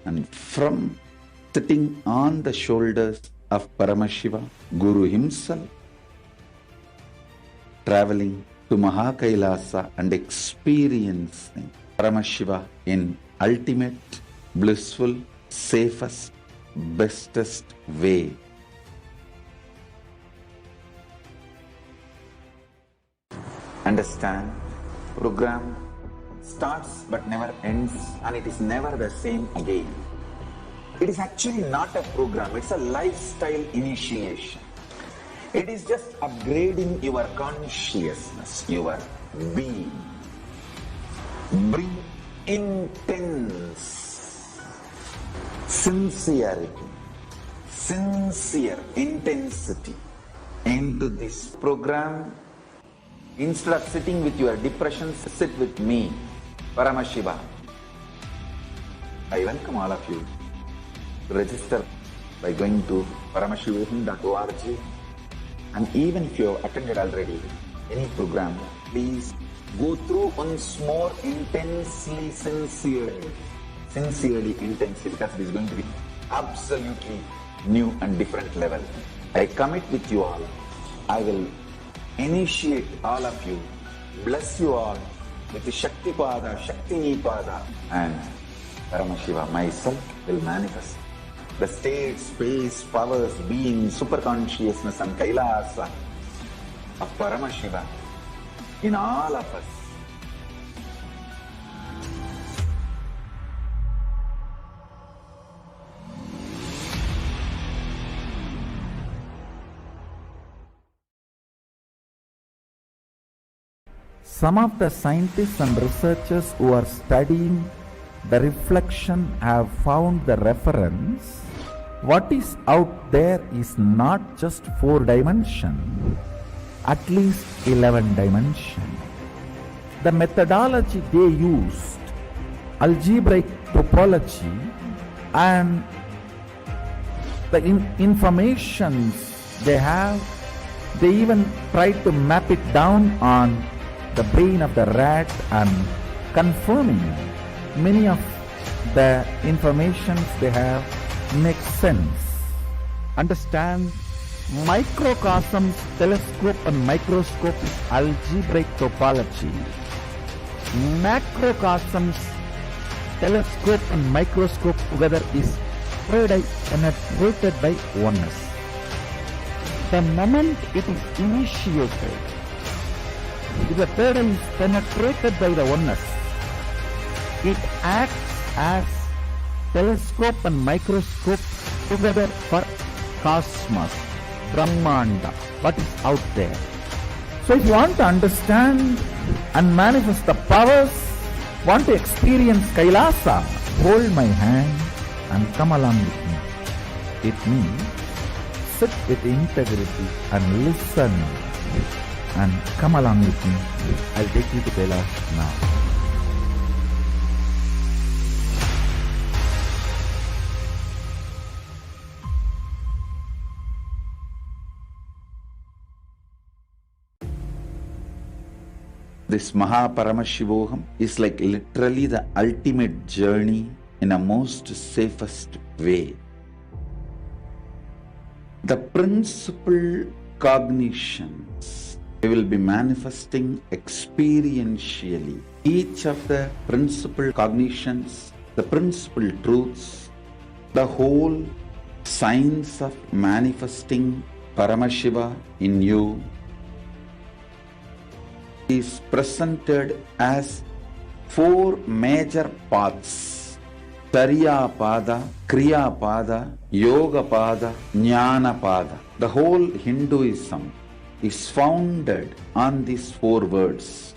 and from sitting on the shoulders of Paramashiva, Guru himself, traveling to Mahakailasa and experiencing Paramashiva in ultimate, blissful, safest, bestest way. Understand, program starts but never ends, and it is never the same again. It is actually not a program, it's a lifestyle initiation. It is just upgrading your consciousness, your being. Bring intense sincerity, sincere intensity into this program. Instead of sitting with your depressions, sit with me, Paramashiva. I welcome all of you to register by going to paramashivoham.org. And even if you have attended already any program, please go through once more intensely, sincerely, intensely, because it is going to be absolutely new and different level. I commit with you all. I will initiate all of you, bless you all with the Shakti Pada, Shakti Pada, and Paramashiva myself will manifest the state, space, powers, being, superconsciousness and Kailasa of Paramashiva in all of us. Some of the scientists and researchers who are studying the reflection have found the reference. What is out there is not just 4 dimension, at least 11 dimension. The methodology they used, algebraic topology, and the informations they have, they even tried to map it down on the brain of the rat and confirming many of the informations they have makes sense. Understand, microcosms, telescope and microscope is algebraic topology. Macrocosms, telescope and microscope together is penetrated by oneness. The moment it is initiated, if the third eye is penetrated by the oneness, it acts as telescope and microscope together for cosmos, Brahmanda, what is out there. So if you want to understand and manifest the powers, want to experience Kailasa, hold my hand and come along with me. It means sit with integrity and listen and come along with me. I'll take you to Kailash now. This Mahaparamashivoham is like literally the ultimate journey in a most safest way. The principal cognitions we will be manifesting experientially. Each of the principal cognitions, the principal truths, the whole science of manifesting Paramashiva in you is presented as four major paths: Tariya Pada, Kriya Pada, Yoga Pada, Jnana Pada. The whole Hinduism is founded on these four words.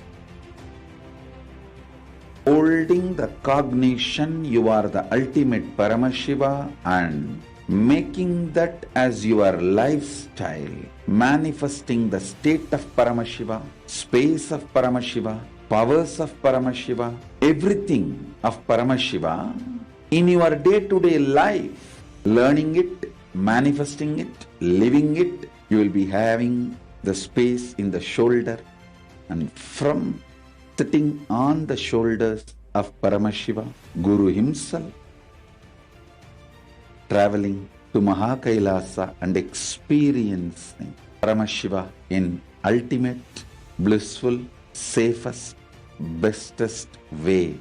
Holding the cognition you are the ultimate Paramashiva and making that as your lifestyle, manifesting the state of Paramashiva, space of Paramashiva, powers of Paramashiva, everything of Paramashiva in your day-to-day life, learning it, manifesting it, living it. You will be having the space in the shoulder, and from sitting on the shoulders of Paramashiva, Guru himself, traveling to Mahakailasa and experiencing Paramashiva in ultimate, blissful, safest, bestest way.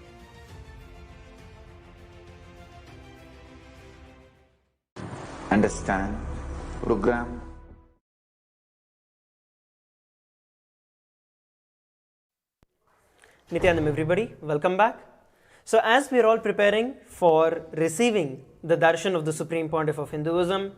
Understand, program. Nithyanandam, everybody, welcome back. So as we are all preparing for receiving the darshan of the Supreme Pontiff of Hinduism,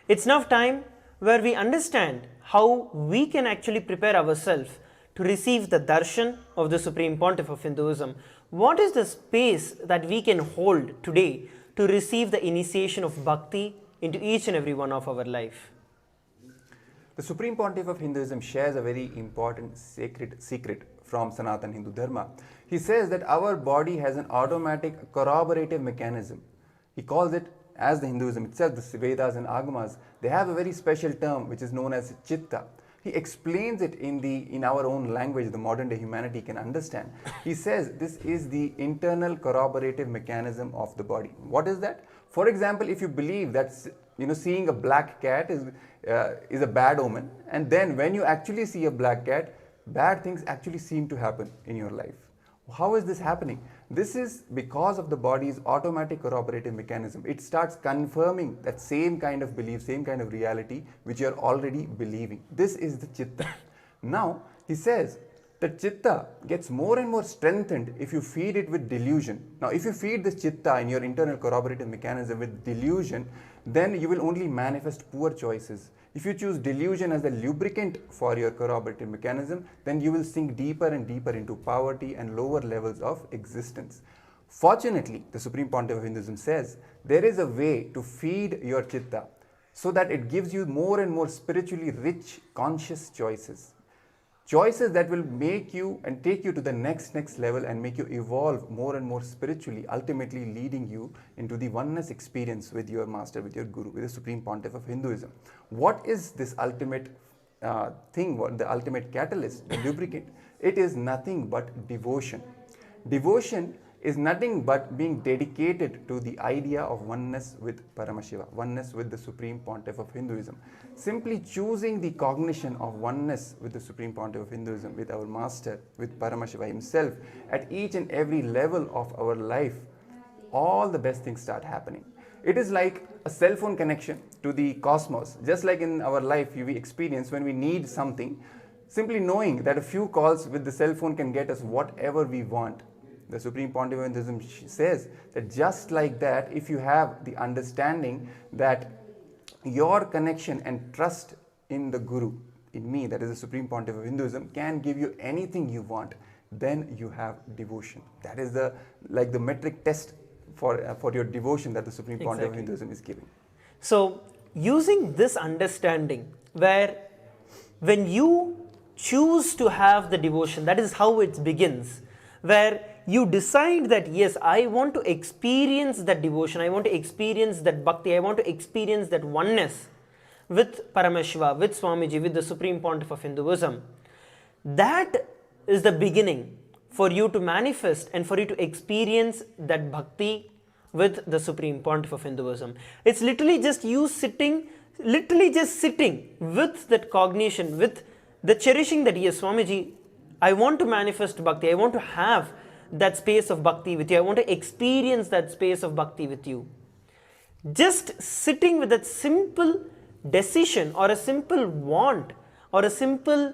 it's now time where we understand how we can actually prepare ourselves to receive the darshan of the Supreme Pontiff of Hinduism. What is the space that we can hold today to receive the initiation of bhakti into each and every one of our life? The Supreme Pontiff of Hinduism shares a very important sacred secret from Sanatana Hindu Dharma. He says that our body has an automatic corroborative mechanism. He calls it, as the Hinduism itself, the Vedas and Agamas, they have a very special term which is known as chitta. He explains it in our own language, the modern day humanity can understand. He says this is the internal corroborative mechanism of the body. What is that? For example, if you believe that seeing a black cat is a bad omen, and then when you actually see a black cat, bad things actually seem to happen in your life. How is this happening? This is because of the body's automatic corroborative mechanism. It starts confirming that same kind of belief, same kind of reality which you are already believing. This is the chitta. Now, he says that chitta gets more and more strengthened if you feed it with delusion. Now, if you feed this chitta in your internal corroborative mechanism with delusion, then you will only manifest poor choices. If you choose delusion as the lubricant for your corroborative mechanism, then you will sink deeper and deeper into poverty and lower levels of existence. Fortunately, the Supreme Pontiff of Hinduism says there is a way to feed your chitta so that it gives you more and more spiritually rich, conscious choices. Choices that will make you and take you to the next level and make you evolve more and more spiritually, ultimately leading you into the oneness experience with your master, with your guru, with the Supreme Pontiff of Hinduism. What is this ultimate thing, what the ultimate catalyst, the lubricant? It is nothing but devotion. Devotion is nothing but being dedicated to the idea of oneness with Paramashiva, oneness with the Supreme Pontiff of Hinduism. Simply choosing the cognition of oneness with the Supreme Pontiff of Hinduism, with our master, with Paramashiva himself, at each and every level of our life, all the best things start happening. It is like a cell phone connection to the cosmos. Just like in our life we experience when we need something, simply knowing that a few calls with the cell phone can get us whatever we want. The Supreme Pontiff of Hinduism says that just like that, if you have the understanding that your connection and trust in the Guru, in me, that is the Supreme Pontiff of Hinduism, can give you anything you want, then you have devotion. That is the metric test for your devotion that the Supreme Pontiff of Hinduism is giving. So, using this understanding, where when you choose to have the devotion, that is how it begins, where you decide that yes, I want to experience that devotion, I want to experience that bhakti, I want to experience that oneness with Paramashiva, with Swamiji, with the Supreme Pontiff of Hinduism. That is the beginning for you to manifest and for you to experience that bhakti with the Supreme Pontiff of Hinduism. It's literally just you sitting with that cognition, with the cherishing that yes, Swamiji, I want to manifest bhakti, I want to have that space of bhakti with you. I want to experience that space of bhakti with you. Just sitting with that simple decision or a simple want or a simple,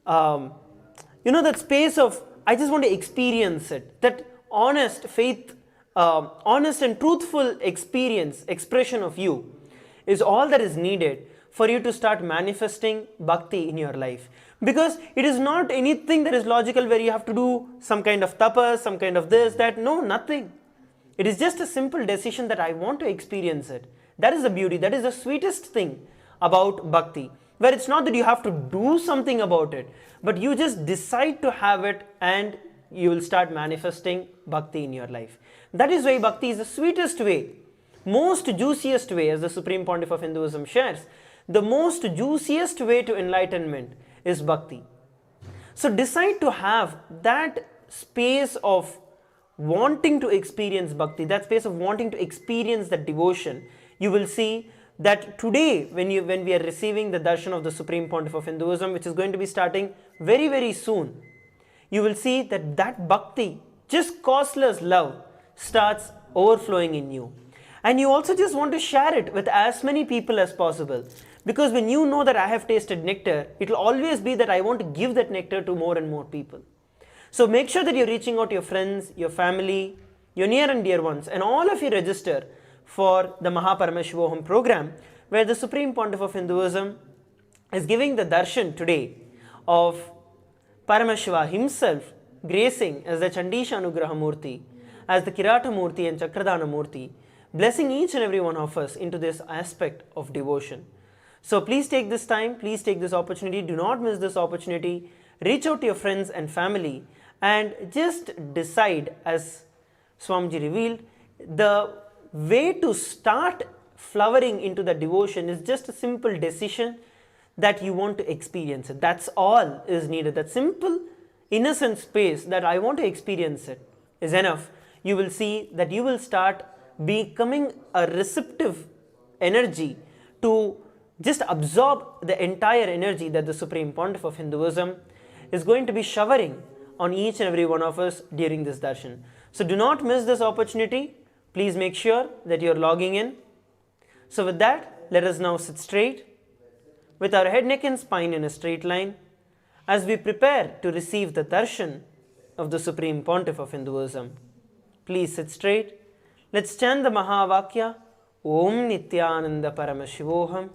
that space of, I just want to experience it. That honest faith, honest and truthful expression of you is all that is needed for you to start manifesting bhakti in your life. Because it is not anything that is logical where you have to do some kind of tapas, some kind of this, that. No, nothing. It is just a simple decision that I want to experience it. That is the beauty, that is the sweetest thing about bhakti. Where it's not that you have to do something about it, but you just decide to have it and you will start manifesting bhakti in your life. That is why bhakti is the sweetest way, most juiciest way, as the Supreme Pontiff of Hinduism shares. The most juiciest way to enlightenment is bhakti. So decide to have that space of wanting to experience bhakti, that space of wanting to experience that devotion. You will see that today, when we are receiving the darshan of the Supreme Pontiff of Hinduism, which is going to be starting very, very soon, you will see that that bhakti, just causeless love, starts overflowing in you. And you also just want to share it with as many people as possible. Because when you know that I have tasted nectar, it will always be that I want to give that nectar to more and more people. So make sure that you're reaching out to your friends, your family, your near and dear ones, and all of you register for the Paramashivam program, where the Supreme Pontiff of Hinduism is giving the darshan today of Paramashiva himself, gracing as the Chandesha Anugraha Murti, as the Kirata Murti and Chakradana Murti, blessing each and every one of us into this aspect of devotion. So please take this time, please take this opportunity, do not miss this opportunity, reach out to your friends and family and just decide, as Swamiji revealed, the way to start flowering into the devotion is just a simple decision that you want to experience it. That's all is needed. That simple innocent space that I want to experience it is enough. You will see that you will start becoming a receptive energy to just absorb the entire energy that the Supreme Pontiff of Hinduism is going to be showering on each and every one of us during this darshan. So do not miss this opportunity. Please make sure that you are logging in. So with that, let us now sit straight with our head, neck and spine in a straight line as we prepare to receive the darshan of the Supreme Pontiff of Hinduism. Please sit straight. Let's chant the Mahavakya, Om Nithyananda Paramashivam.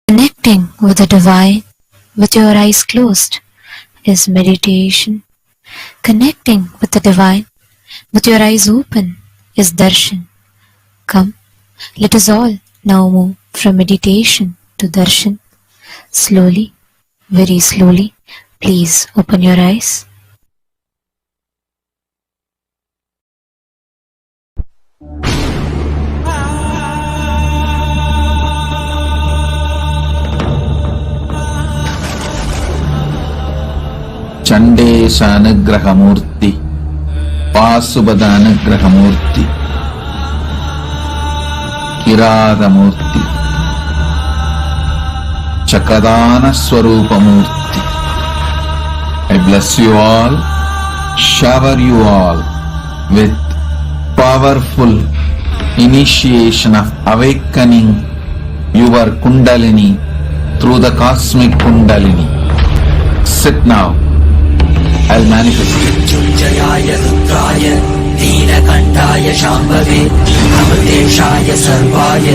Connecting with the divine with your eyes closed is meditation. Connecting with the divine with your eyes open is darshan. Come, let us all now move from meditation to darshan. Slowly, very slowly, please open your eyes. Chandesha Anugraha Murti, Pasubada Anugraha Murti, Kirada Murti, Chakadana Swarupa Murti. I bless you all, shower you all with powerful initiation of awakening your Kundalini through the cosmic Kundalini. Sit now. I'll manifest it. मृत्युञ्जयाय रुद्राय नीलकण्ठाय शाम्भवे अमृतेशाय सर्वाय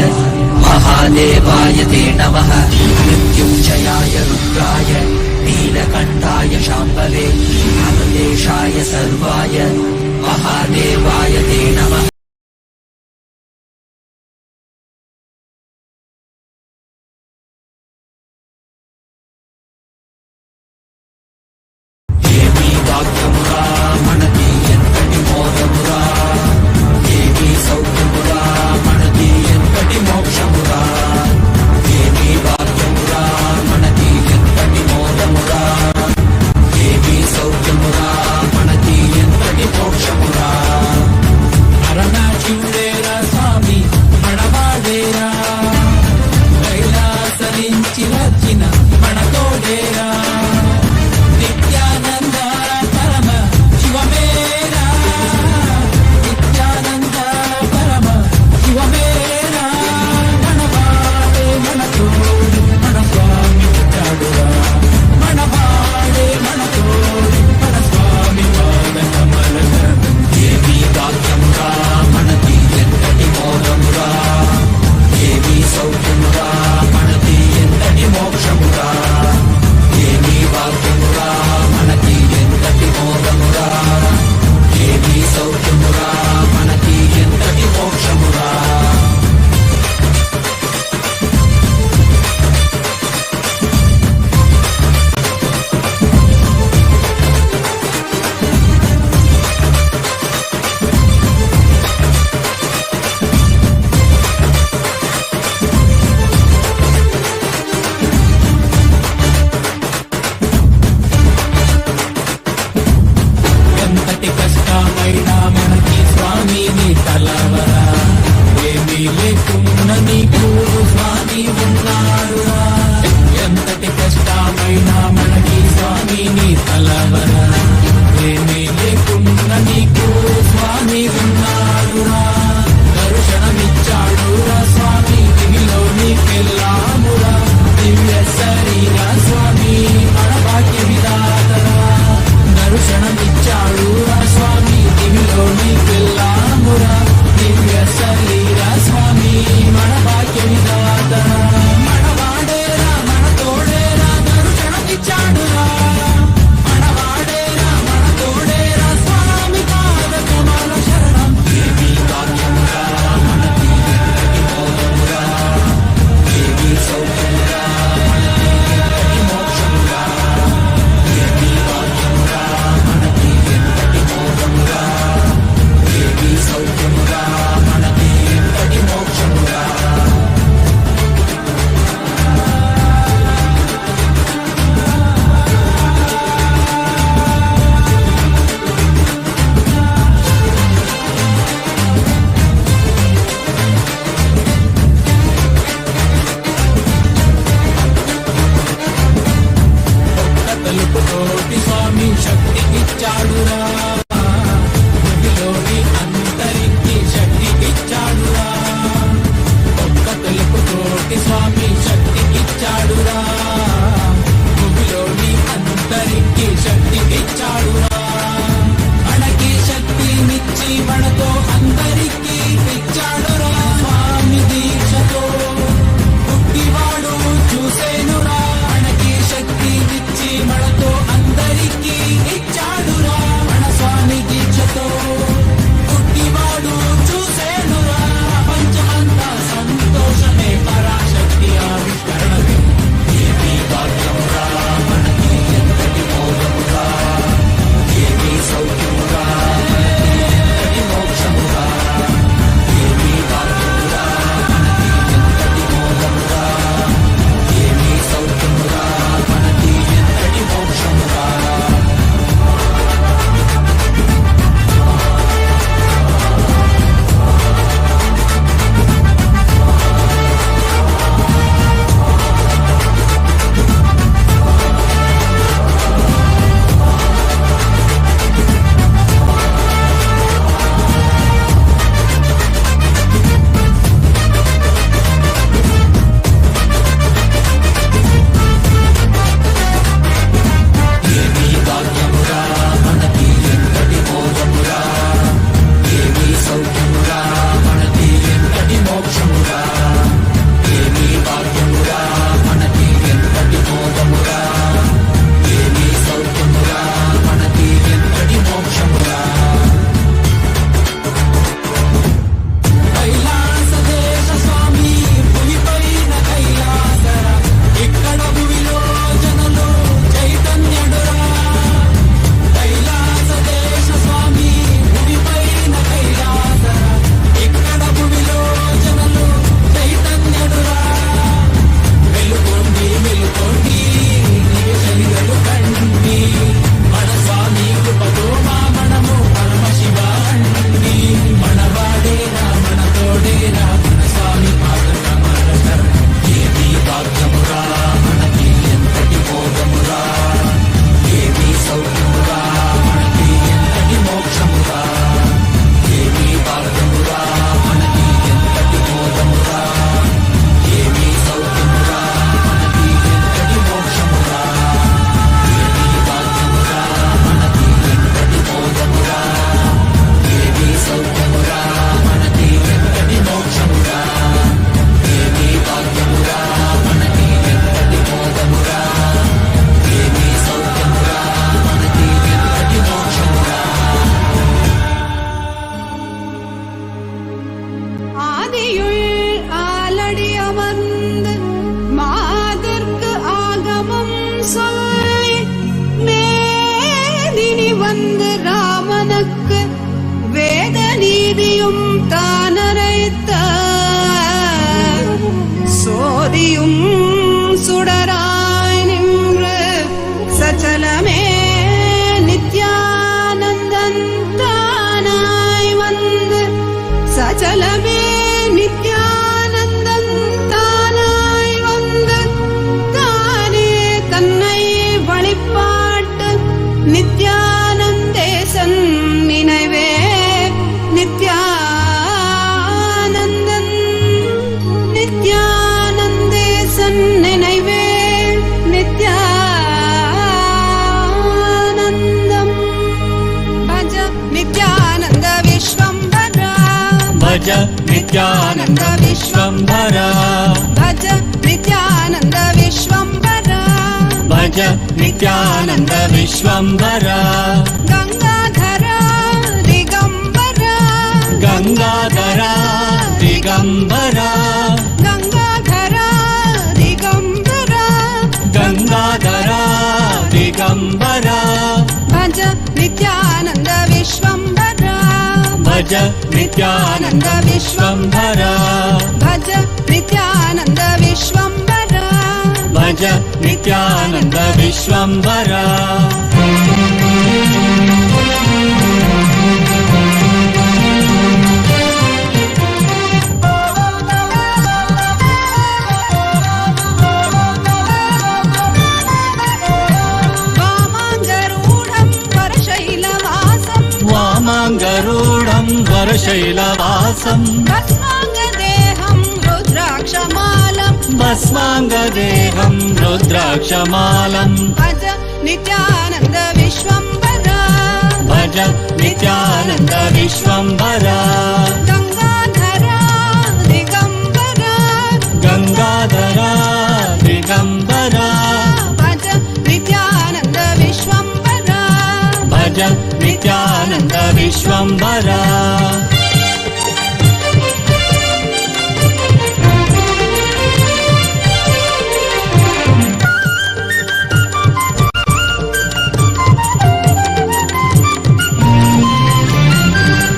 महादेवाय ते नमः मृत्युञ्जयाय रुद्राय नीलकण्ठाय शाम्भवे अमृतेशाय सर्वाय महादेवाय ते नमः அருணாச்சலமே நித்யானந்தம் தானாய் வந்து தானே தன்னை வழிபாட்டு நித்யானந்தேசன் நினைவே நித்யானந்தன் நித்யானந்தேசன் நினைவே நித்யானந்தம் பஜ நித்யானந்த விஸ்வம்பரா भज नित्यानन्द विश्वम्भरा भज नित्यानन्द विश्वम्भरा भज नित्यानन्द विश्वम्भरा गंगाधरा दिगंबरा गंगाधरा दिगंबरा गंगाधरा दिगंबरा गंगाधरा दिगंबरा भज नित्यानन्द विश्वम्भरा भज नित्यानन्द विश्वम्भरा भज नित्यानन्द विश्वम्भरा भज नित्यानन्द विश्वम्भरा वामाङ्गरूढं वरशैलवासं वामाङ्गरूढं वरशैलवासं भस्माङ्गदेहं रुद्राक्षमालं भस्माङ्गदेहं रुद्राक्षमालं भज नित्यानन्द विश्वम्भरा भज नित्यानन्द विश्वम्भरा गंगाधरा दिगंबरा गंगाधरा दिगंबरा भज नित्यानन्द विश्वम्भरा भज नित्यानन्द विश्वम्भरा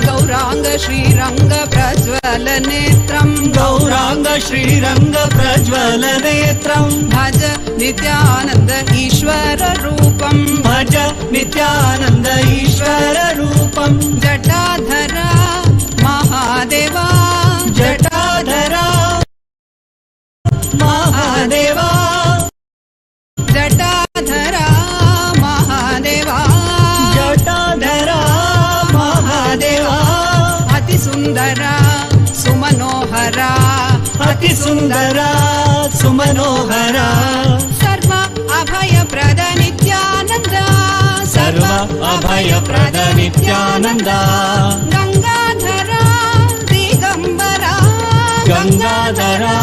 गौरांग श्रीरंग प्रज्वल नेत्रं गौरांग श्रीरंग प्रज्वल नेत्रं भज नित्यानन्द ईश्वर रूपं भज नित्यानन्द ईश्वर रूपं जटाधरा महादेवा जटाधरा महादेवा जटाधरा महादेवा जटाधरा महादेवा अतिसुन्दरा सुमनोहरा अतिसुन्दरा सुमनोहरा सर्व अभयप्रद नित्यानन्द सर्व अभयप्रद नित्यानन्द गंगाधरा दिगंबरा गंगाधरा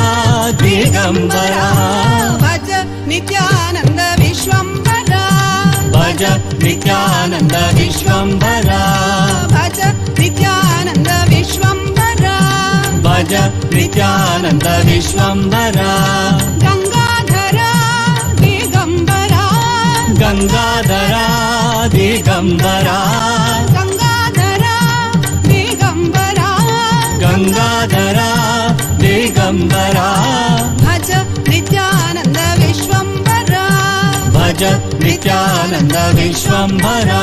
दिगंबरा भज नित्यानन्द विश्वम्भरा भज नित्यानन्द विश्वम्भरा भज नित्यानन्द विश्वम्भरा भज नित्यानन्द विश्वम्भरा गंगाधरा दिगंबरा गंगाधरा दिगंबरा गंगाधरा दिगंबरा गंगाधरा दिगंबरा भज नित्यानन्द विश्वम्भरा भज नित्यानन्द विश्वम्भरा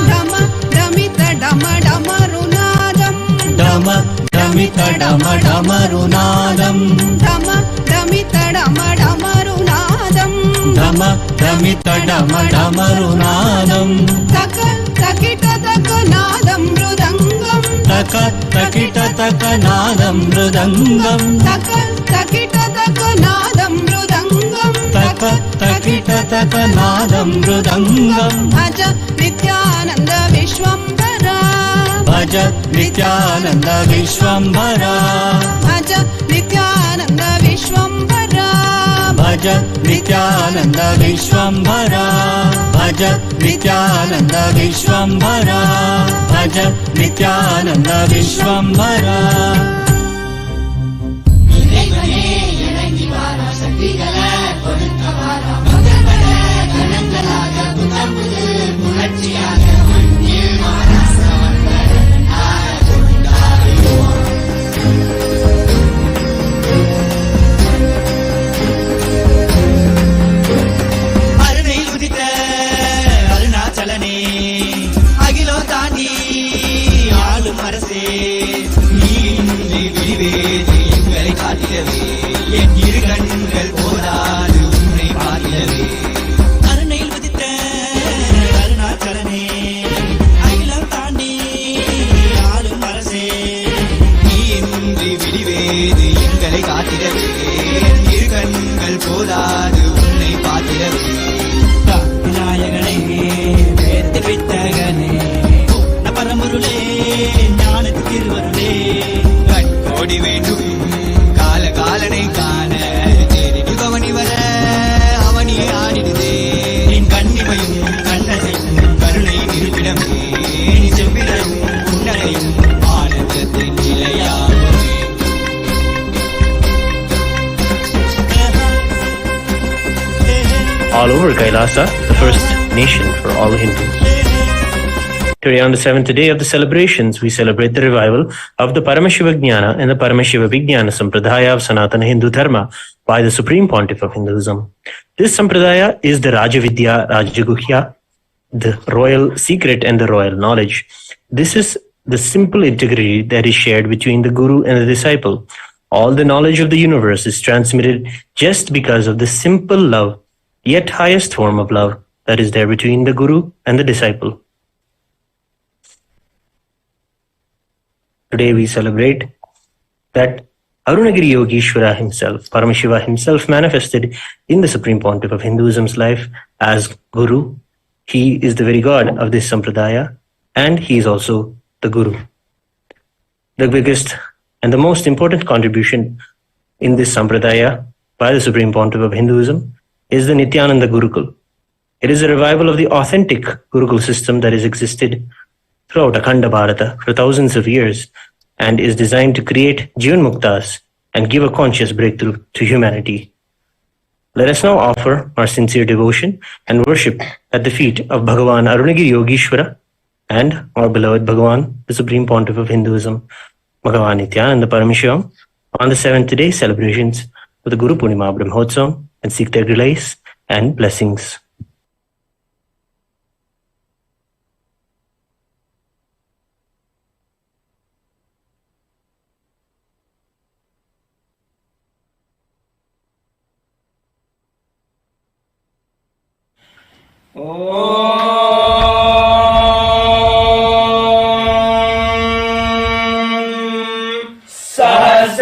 डम डमित डम डमरुनादं डम डमित डम डमरुनादं डम डमित डम डमरुनादं डम डमित डम डमरुनादं तक तकिट तक नादं मृदङ्गं तक तकिट तक नादं मृदङ्गं तक तकिट तक नादं मृदङ्गं तक तकिट तक नादं मृदङ्गं भज नित्यानन्द विश्वम्भरा भज नित्यानन्द विश्वम्भरा भज नित्यानन्द विश्वम्भरा भज नित्यानन्द विश्वम्भरा भज नित्यानन्द विश्वम्भरा भज नित्यानन्द विश्वम्भरा அருணை உதித்த Lhasa, the first nation for all Hindus. Today, on the 7th day of the celebrations, we celebrate the revival of the Paramashiva Jnana and the Paramashiva Vijnana Sampradaya of Sanatana Hindu Dharma by the Supreme Pontiff of Hinduism. This Sampradaya is the Rajavidya, Rajaguhya, the royal secret and the royal knowledge. This is the simple integrity that is shared between the Guru and the disciple. All the knowledge of the universe is transmitted just because of the simple love, yet highest form of love that is there between the Guru and the disciple. Today we celebrate that Arunagiri Yogeshwara himself, Paramashiva himself, manifested in the Supreme Pontiff of Hinduism's life as Guru. He is the very God of this Sampradaya, and he is also the Guru. The biggest and the most important contribution in this Sampradaya by the Supreme Pontiff of Hinduism is the Nithyananda Gurukul. It is a revival of the authentic Gurukul system that has existed throughout Akhanda Bharata for thousands of years and is designed to create Jivan Muktas and give a conscious breakthrough to humanity. Let us now offer our sincere devotion and worship at the feet of Bhagavan Arunagiri Yogeshwara and our beloved Bhagavan, the Supreme Pontiff of Hinduism, Bhagavan Nithyananda Paramashivam, on the 7th day celebrations of the Guru Purnima Brahmotsavam, and seek their grace and blessings.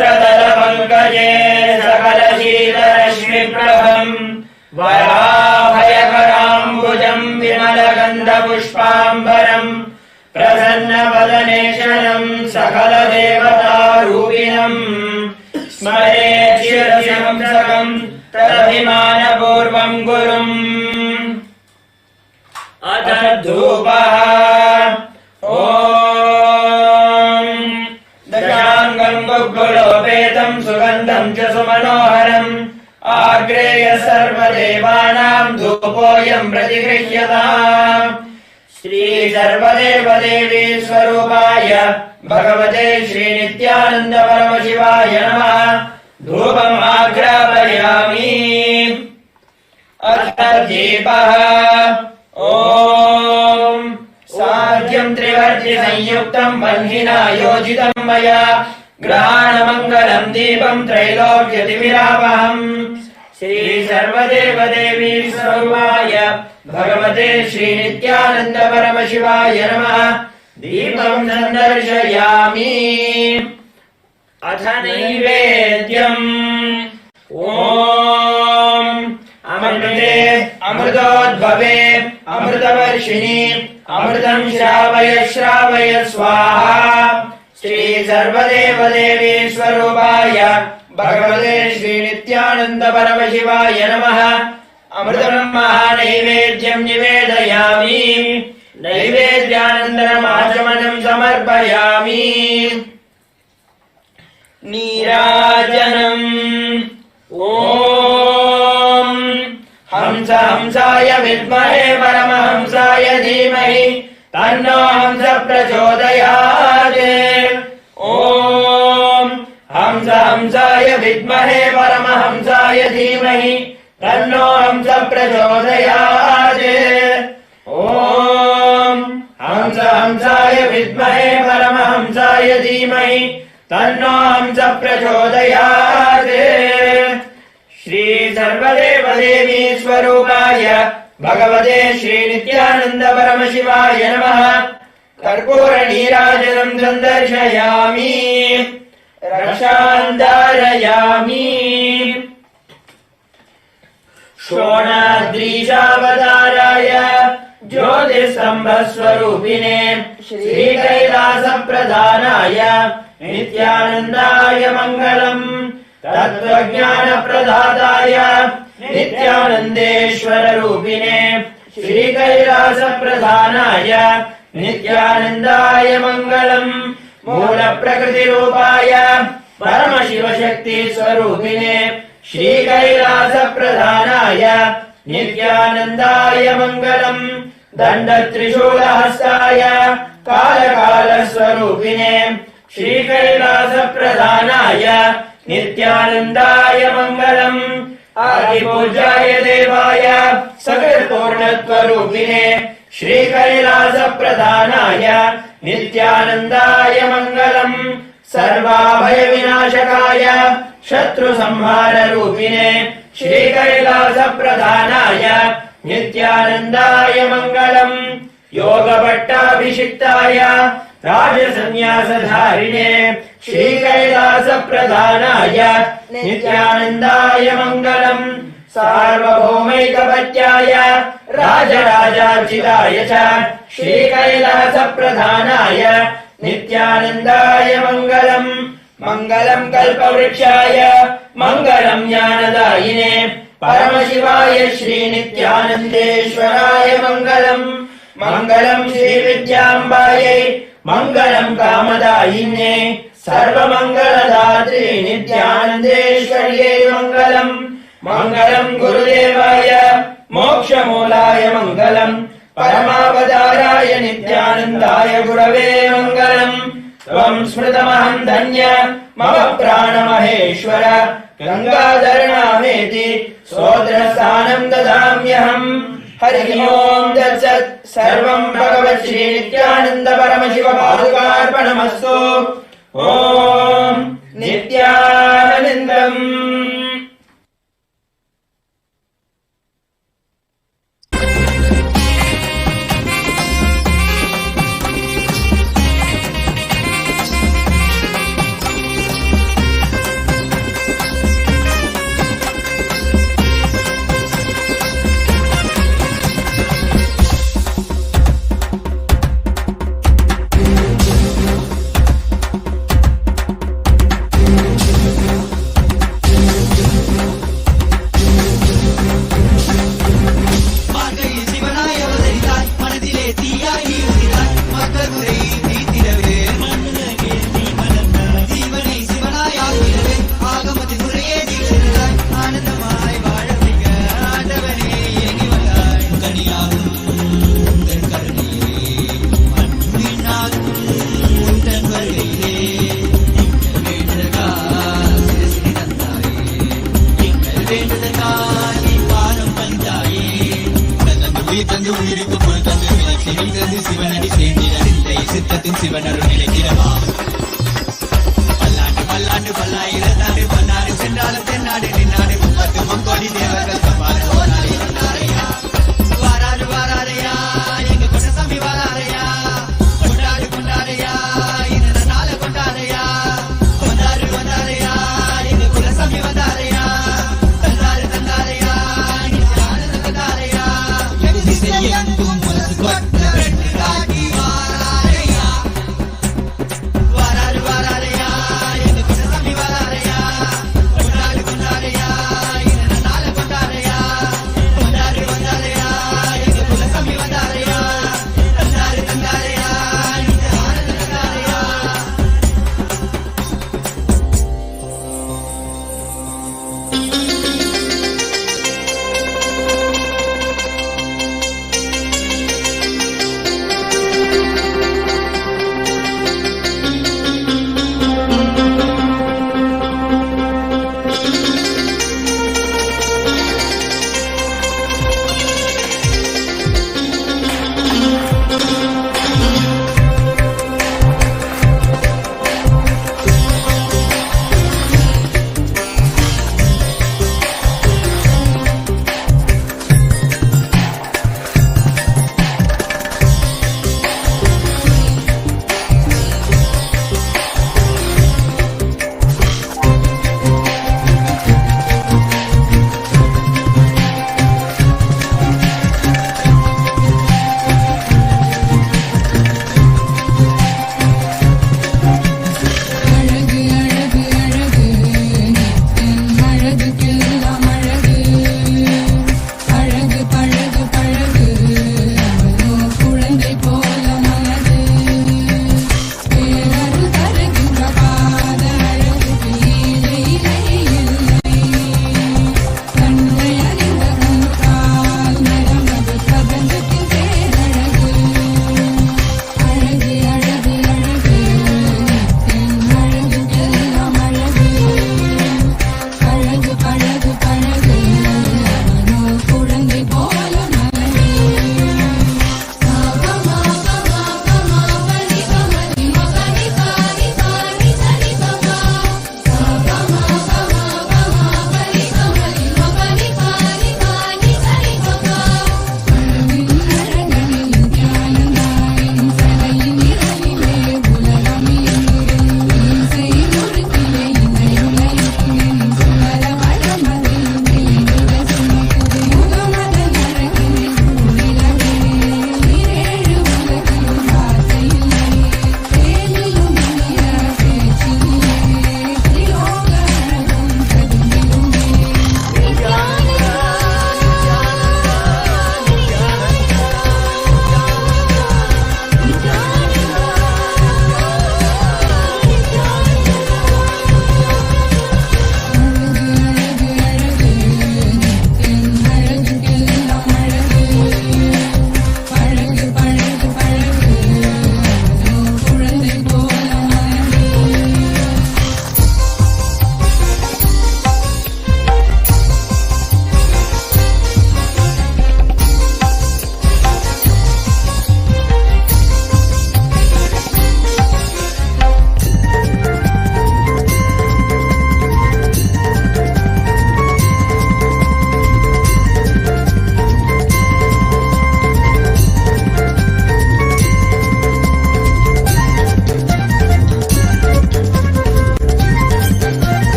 सहस्रदलपङ्कजे सकलशीलरश्मिप्रभम् वराभयकराम्बुजम् विमलगन्धपुष्पाम्बरम् प्रसन्नवदनेशनम् सकलदेवतारूपिणम् स्मरेत् शिरसिंसकम् तदभिमानपूर्वम् गुरुम् अथ धूपः ॐ दशाङ्गम् गुग्गुलोपेतम् सुगन्धम् च सुमनोहरम् आग्रेय सर्वदेवानाम् धूपोऽयम् प्रतिगृह्यताम् श्रीसर्वदेवदेवी स्वरूपाय भगवते श्रीनित्यानन्द परमशिवाय नमः धूपम् आग्रापयामि अथ दीपः ॐ साध्यम् त्रिवर्ति संयुक्तम् बन्धिना योजितम् मया ग्रहाणमङ्गलम् दीपम् त्रैलोक्यतिमिरापहम् श्रीसर्वदेवदेवी स्वरूपाय भगवते श्रीनित्यानन्द परमशिवाय नमः दीपम् सन्दर्शयामि अथ नैवेद्यम् ॐ अमृते अमृतोद्भवे अमृतवर्षिणि अमृतम् श्रावय श्रावय स्वाहा श्रीसर्वदेवदेवी स्वरूपाय भगवते श्रीनित्यानन्द परमशिवाय नमः अमृतम् महानैवेद्यम् निवेदयामि नैवेद्यानन्तरम् आचमनम् समर्पयामि नीराजनम् ॐ हंस हंसाय विद्महे परमहंसाय धीमहि तन्नो हंस प्रचोदयात् ॐ हंस हंसाय विद्महे परमहंसाय धीमहि तन्नो हंस प्रचोदयात् ॐ हंस हंसाय विद्महे परमहंसाय धीमहि तन्नो हंस प्रचोदयात् श्री सर्वदेवदेवी स्वरूपाय भगवते श्रीनित्यानन्द परमशिवाय नमः कर्पूर नीराजनम् सन्दर्शयामि रक्षान्धारयामि शोणाद्रीशावताराय ज्योतिस्तम्भस्वरूपिणे श्रीकैलासप्रधानाय नित्यानन्दाय मङ्गलम् तत्त्वज्ञानप्रदाताय नित्यानन्देश्वररूपिणे श्रीकैलासप्रधानाय नित्यानन्दाय मङ्गलम् मूलप्रकृतिरूपाय परमशिवशक्तिस्वरूपिणे श्रीकैलासप्रधानाय नित्यानन्दाय मङ्गलम् दण्डत्रिशूलहस्ताय कालकालस्वरूपिणे श्रीकैलासप्रधानाय नित्यानन्दाय मङ्गलम् आदिपूज्याय देवाय सकलपूर्णत्वरूपिणे श्रीकैलासप्रधानाय नित्यानन्दाय मङ्गलम् सर्वाभयविनाशकाय शत्रुसंहाररूपिणे श्रीकैलासप्रधानाय नित्यानन्दाय मङ्गलम् योगपट्टाभिषिक्ताय राजसन्न्यासधारिणे श्रीकैलासप्रधानाय नित्यानन्दाय मङ्गलम् सार्वभौमैकपत्याय राजराजार्चिताय च श्रीकैलासप्रधानाय नित्यानन्दाय मङ्गलम् मङ्गलम् कल्पवृक्षाय मङ्गलम् ज्ञानदायिने परमशिवाय श्रीनित्यानन्देश्वराय मङ्गलम् मङ्गलम् श्रीविद्याम्बायै मङ्गलम् कामदायिने सर्वमङ्गलदात्री नित्यानन्देश्वर्यै मङ्गलम् मङ्गलम् गुरुदेवाय मोक्षमूलाय मङ्गलम् परमावताराय नित्यानन्दाय गुरवे मङ्गलम् त्वम् स्मृतमहम् धन्य मम प्राणमहेश्वर गङ्गाधरनामेति सोदरस्थानम् ददाम्यहम् हरि ओम् तत्सत् सर्वम् भगवत् श्री नित्यानन्द परमशिव पादुकार्पणमस्तु ओम् नित्यानन्दम्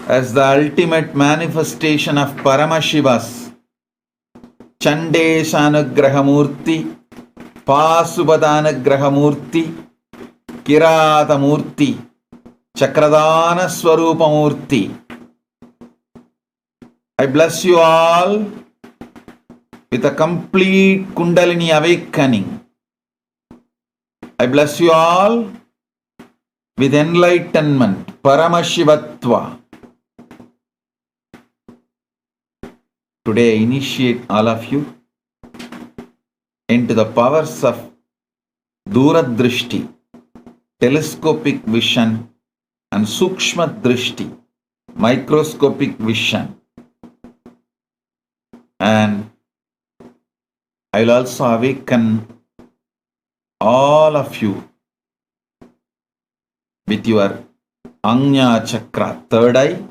as the ultimate manifestation of Paramashiva's Chandesha Anugraha Murti, Pasubhada Anugraha Murti, Kirata Murti, Chakradana Swarupa Murti. I bless you all with a complete Kundalini awakening. I bless you all with enlightenment, Paramashivatva. Today I initiate all of you into the powers of Duradrishti, telescopic vision, and Sukshma Drishti, microscopic vision. And I will also awaken all of you with your Anya Chakra, third eye,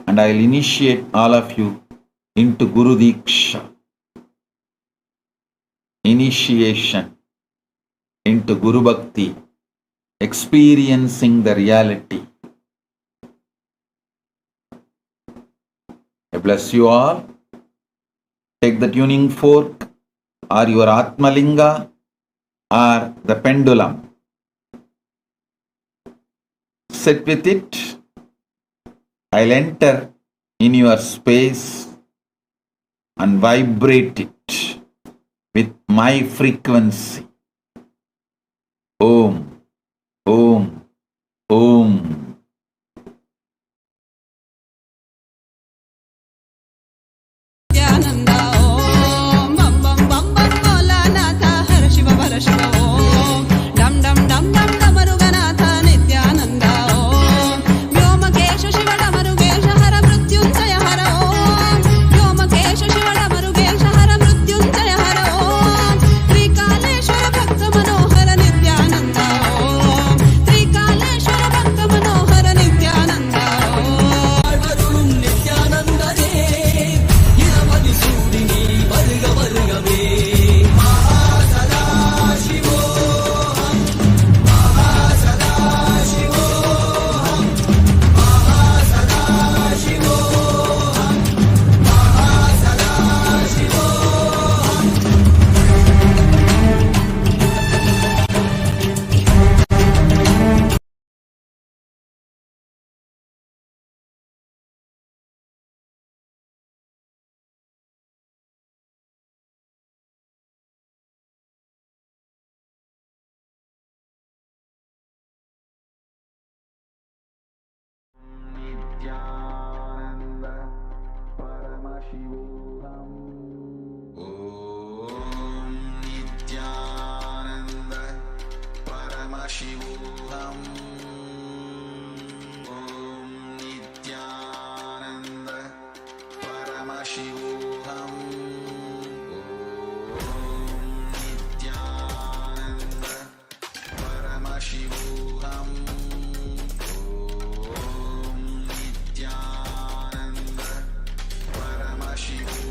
and I will initiate all of you into Guru Diksha, initiation into Guru Bhakti, experiencing the reality. I bless you all. Take the tuning fork or your Atmalinga or the pendulum. Sit with it. I'll enter in your space and vibrate it with my frequency. Om, Om, Om. Nithyananda Om Bam Bam Bam Bam Bholanatha Har Shiva Har Shiva Om Dam Dam Dam Dam Damaruganatha Nithyananda Om Vyomakesha Shiva Damarugesha Hara Mrityunjaya Hara Om Vyomakesha Shiva Damarugesha Hara Mrityunjaya Hara Om Trikaleshwara Bhakta Manohara Nithyananda Om Trikaleshwara Bhakta Manohara Nithyananda Om Nithyananda Paramashivam. Om Nithyananda Paramashivam. Om Nithyananda Paramashivam. Om Nithyananda Paramashivam. Nithyananda Paramashivam.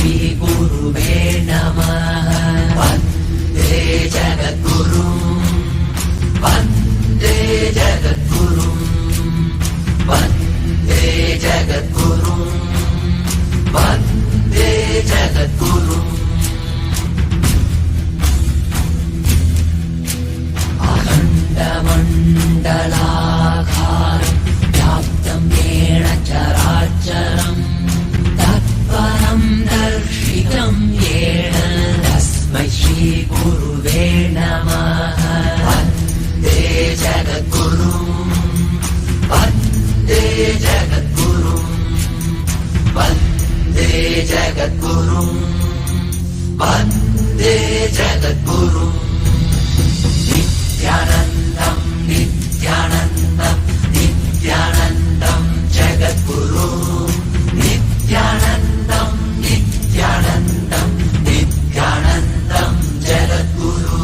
श्रीगुरुवे नमः वन्दे जगद्गुरुम् वन्दे जगद्गुरुम् वन्दे जगद्गुरुम् वन्दे जगद्गुरुम् अखण्डमण्डलाकारं व्याप्तं येन चराचरम् तत्परं दर्शितं येन तस्मै श्रीगुरुवे नमः वन्दे जगद्गुरुम् वन्दे जगद्गुरुम् वन्दे जगद्गुरुम् वन्दे जगद्गुरुम् नित्यानन्दं नित्यानन्दं नित्यानन्दं जगद्गुरु नित्यानन्दं नित्यानन्दं नित्यानन्दं जगद्गुरु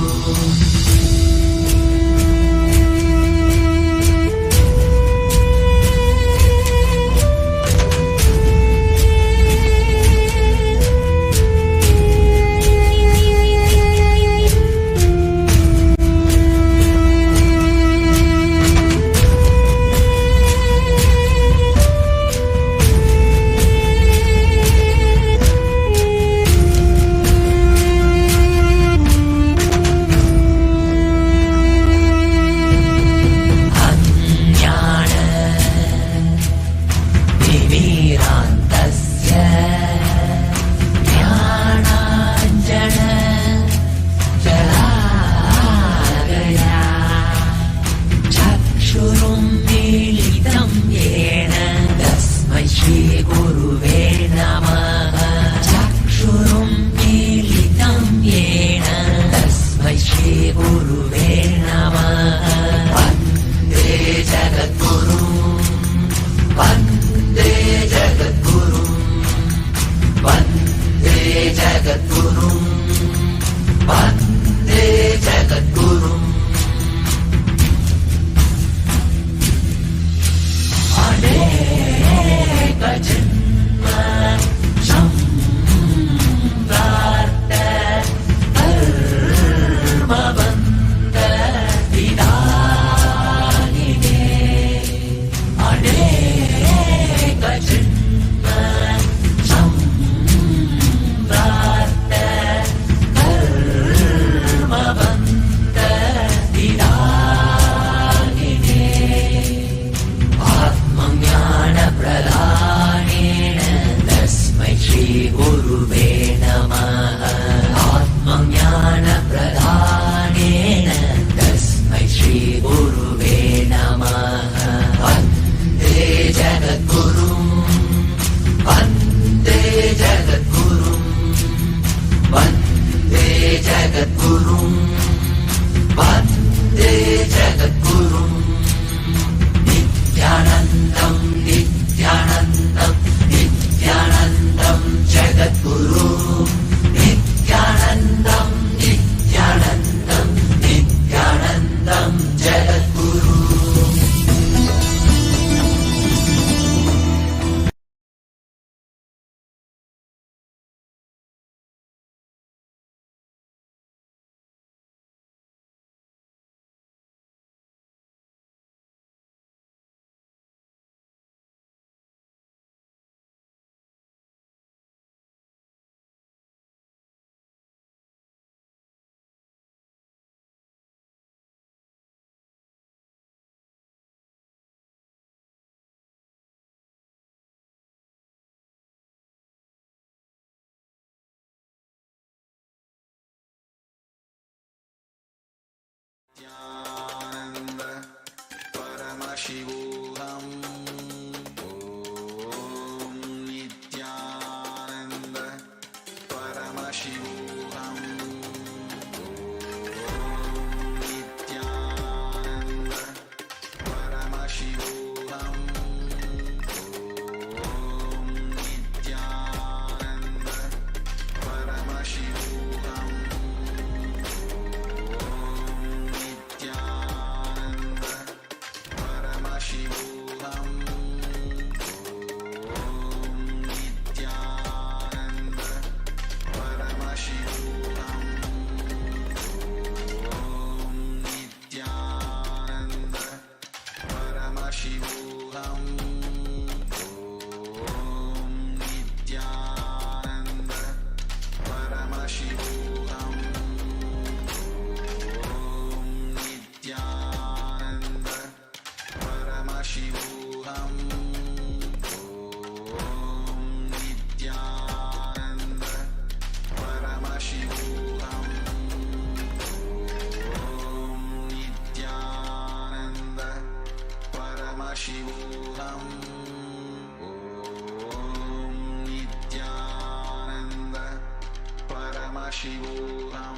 Paramashivoham.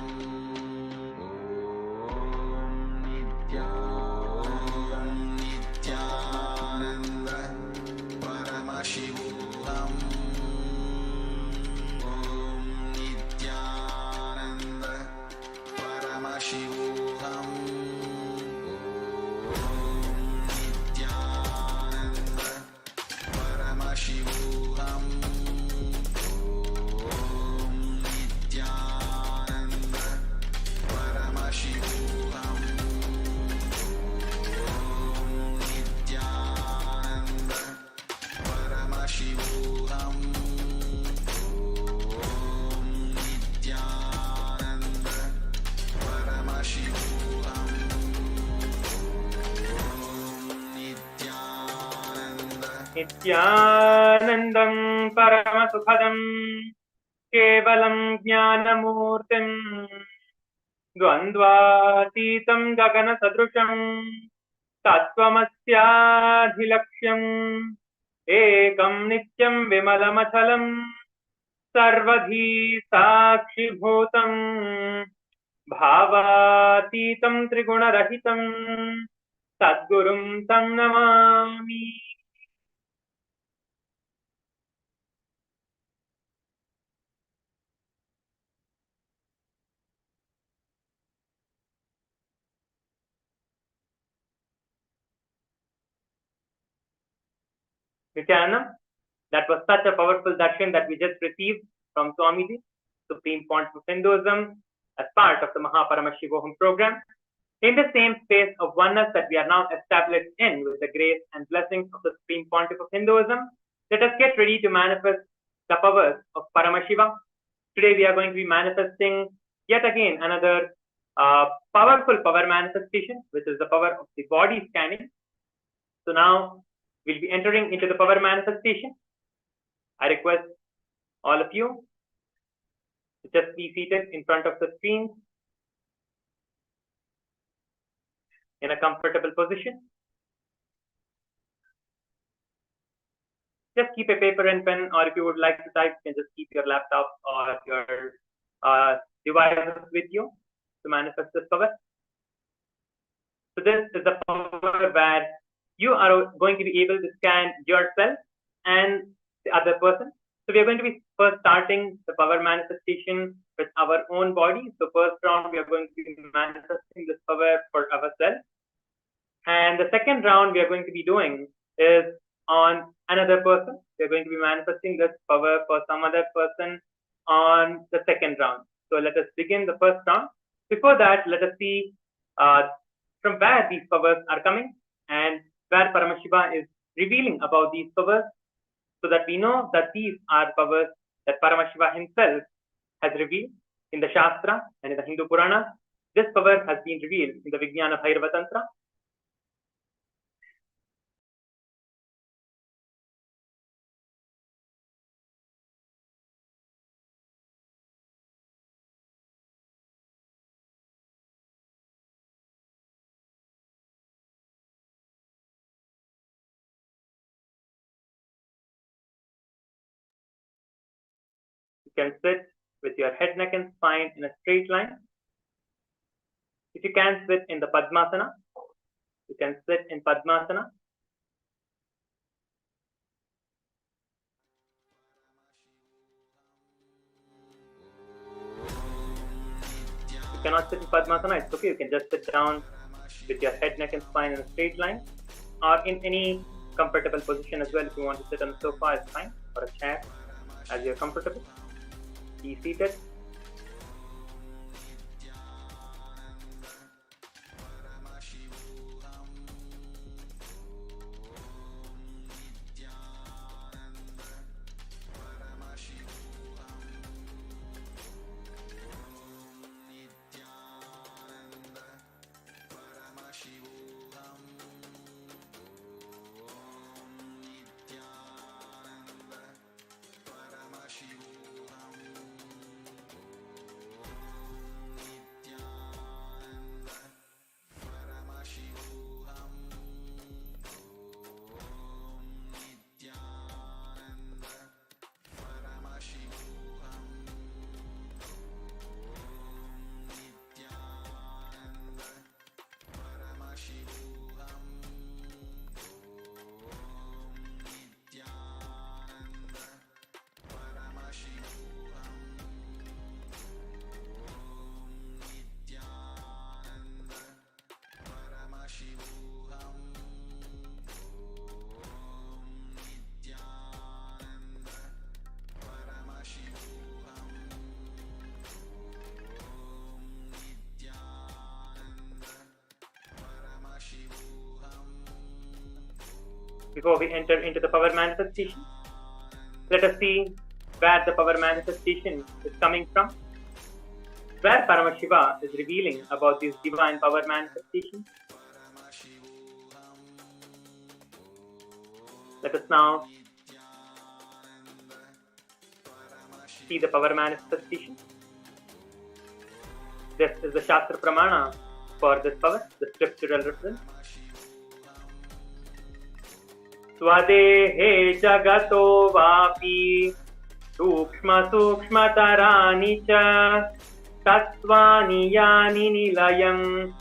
Om Nityananda Paramashivoham. Om Nityananda Paramashivoham. Paramashivoham. Om Nityananda Paramashivoham. Om Nityananda Paramashivoham. Om Nityananda Paramashivoham. नित्यानन्दं परमसुखदं केवलं ज्ञानमूर्तिं द्वन्द्वातीतं गगनसदृशं तत्त्वमस्याधिलक्ष्यम् एकं नित्यं विमलमचलं सर्वधी साक्षिभूतं भावातीतं त्रिगुणरहितं सद्गुरुं तं Namami. Nityanam, that was such a powerful darshan that we just received from Swamiji, Supreme Pontiff of Hinduism, as part of the Mahaparamashivoham program. In the same space of oneness that we are now established in with the grace and blessings of the Supreme Pontiff of Hinduism, let us get ready to manifest the powers of Paramashiva. Today we are going to be manifesting yet again another powerful power manifestation, which is the power of the body scanning. So now we'll be entering into the power manifestation. I request all of you to just be seated in front of the screen in a comfortable position. Just keep a paper and pen, or if you would like to type, you can just keep your laptop or your devices with you to manifest this power. So this is the power where you are going to be able to scan yourself and the other person. So we are going to be first starting the power manifestation with our own body. So first round, we are going to be manifesting this power for ourselves. And the second round we are going to be doing is on another person. We are going to be manifesting this power for some other person on the second round. So let us begin the first round. Before that, let us see from where these powers are coming and where Paramashiva is revealing about these powers, so that we know that these are powers that Paramashiva himself has revealed in the Shastra and in the Hindu Purana. This power has been revealed in the Vijnana Bhairava Tantra. You can sit with your head, neck, and spine in a straight line. If you can sit in the Padmasana, you can sit in Padmasana. If you cannot sit in Padmasana, it's okay. You can just sit down with your head, neck, and spine in a straight line, or in any comfortable position as well. If you want to sit on the sofa, it's fine, or a chair, as you're comfortable. Be seated. Before we enter into the power manifestation, let us see where the power manifestation is coming from, where Paramashiva is revealing about these divine power manifestations. Let us now see the power manifestation. This is the Shastra Pramana for this power, the scriptural reference. Swadehe jagato vapi sukshma sukshmatarani cha tattvani yani nilayam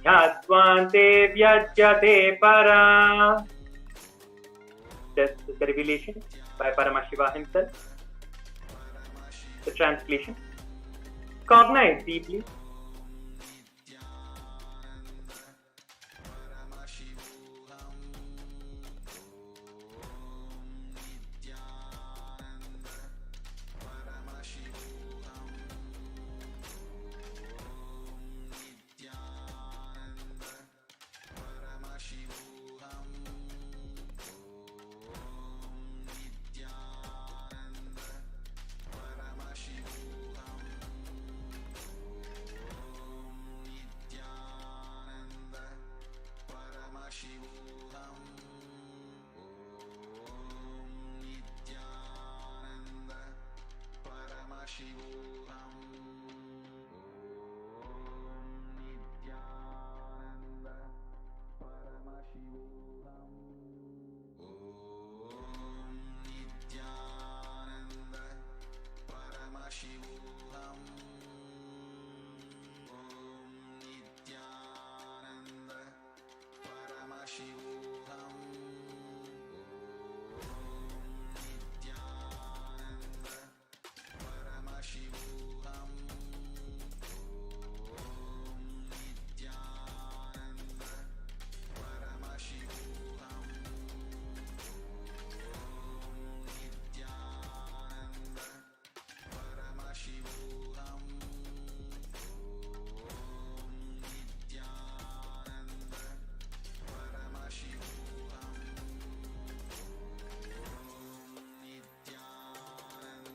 yasvante vyajyate para. This is the revelation by Paramashiva himself. The translation: cognize deeply.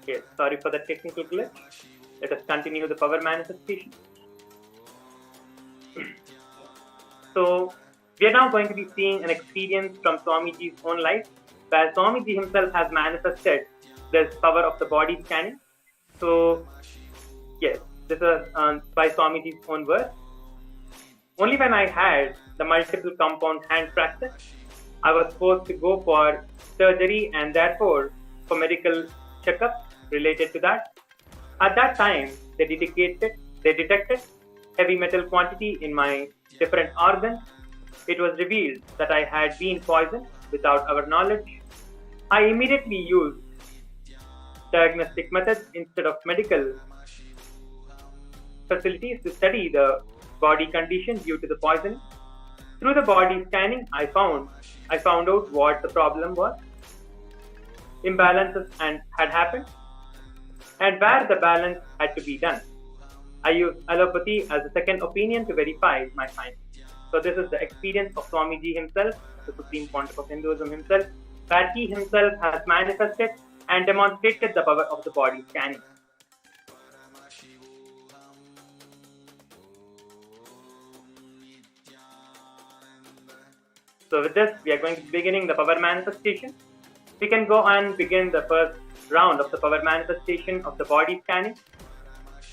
Yes, sorry for the technical glitch. Let us continue the power manifestation. So, we are now going to be seeing an experience from Swamiji's own life, where Swamiji himself has manifested this power of the body scanning. So, yes, this is by Swamiji's own words. Only when I had the multiple compound hand fracture, I was forced to go for surgery and therefore for medical checkup related to that. At that time, they detected heavy metal quantity in my different organs. It was revealed that I had been poisoned without our knowledge. I immediately used diagnostic methods instead of medical facilities to study the body condition due to the poisoning. Through the body scanning, I found out what the problem was. Imbalances had happened, and where the balance had to be done. I used allopathy as a second opinion to verify my findings. So this is the experience of Swamiji himself, the Supreme Pontiff of Hinduism himself, where he himself has manifested and demonstrated the power of the body scanning. So with this, we are going to be beginning the power manifestation. We can go and begin the first round of the power manifestation of the body scanning.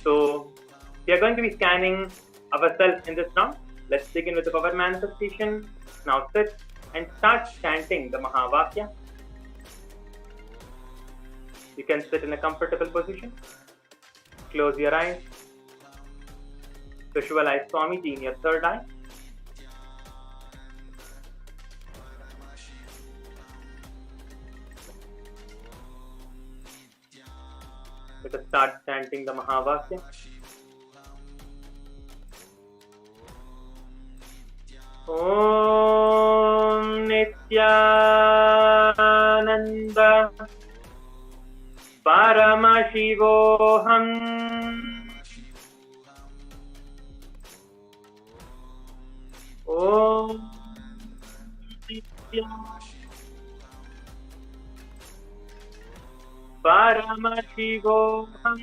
So we are going to be scanning ourselves in this round. Let's begin with the power manifestation. Now sit and start chanting the Mahavakya. You can sit in a comfortable position. Close your eyes. Visualize Swamiji in your third eye. Let us start chanting the Mahavakya. Om Nithyananda Paramashivam. Om Nithyananda Paramashivoham.